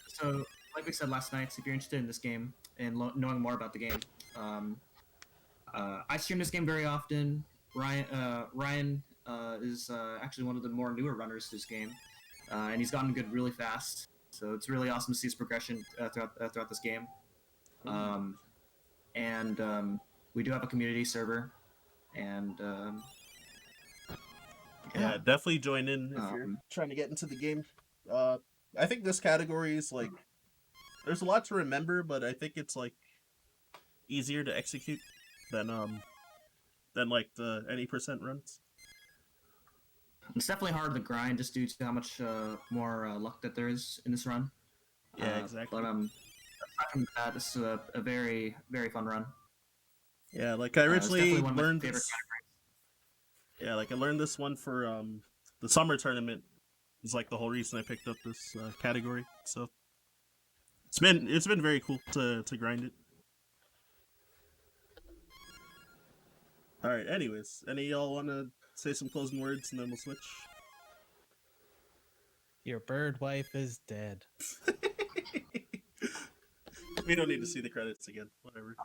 last night, if you're interested in this game and knowing more about the game, I stream this game very often. Ryan is actually one of the more newer runners to this game, and he's gotten good really fast. So it's really awesome to see his progression throughout this game. We do have a community server, and yeah, definitely join in if you're trying to get into the game. I think this category is like, there's a lot to remember, but I think it's like easier to execute than like the any % runs. it's definitely harder to grind just due to how much more luck that there is in this run. Yeah, exactly. But aside from that, this is a very, very fun run. Yeah, like I originally definitely one of my learned favorite this. Yeah, like I learned this one for the summer tournament. Is like the whole reason I picked up this category. So it's been very cool to grind it. All right. Anyways, any of y'all want to say some closing words and then we'll switch? Your bird wife is dead. We don't need to see the credits again. Whatever.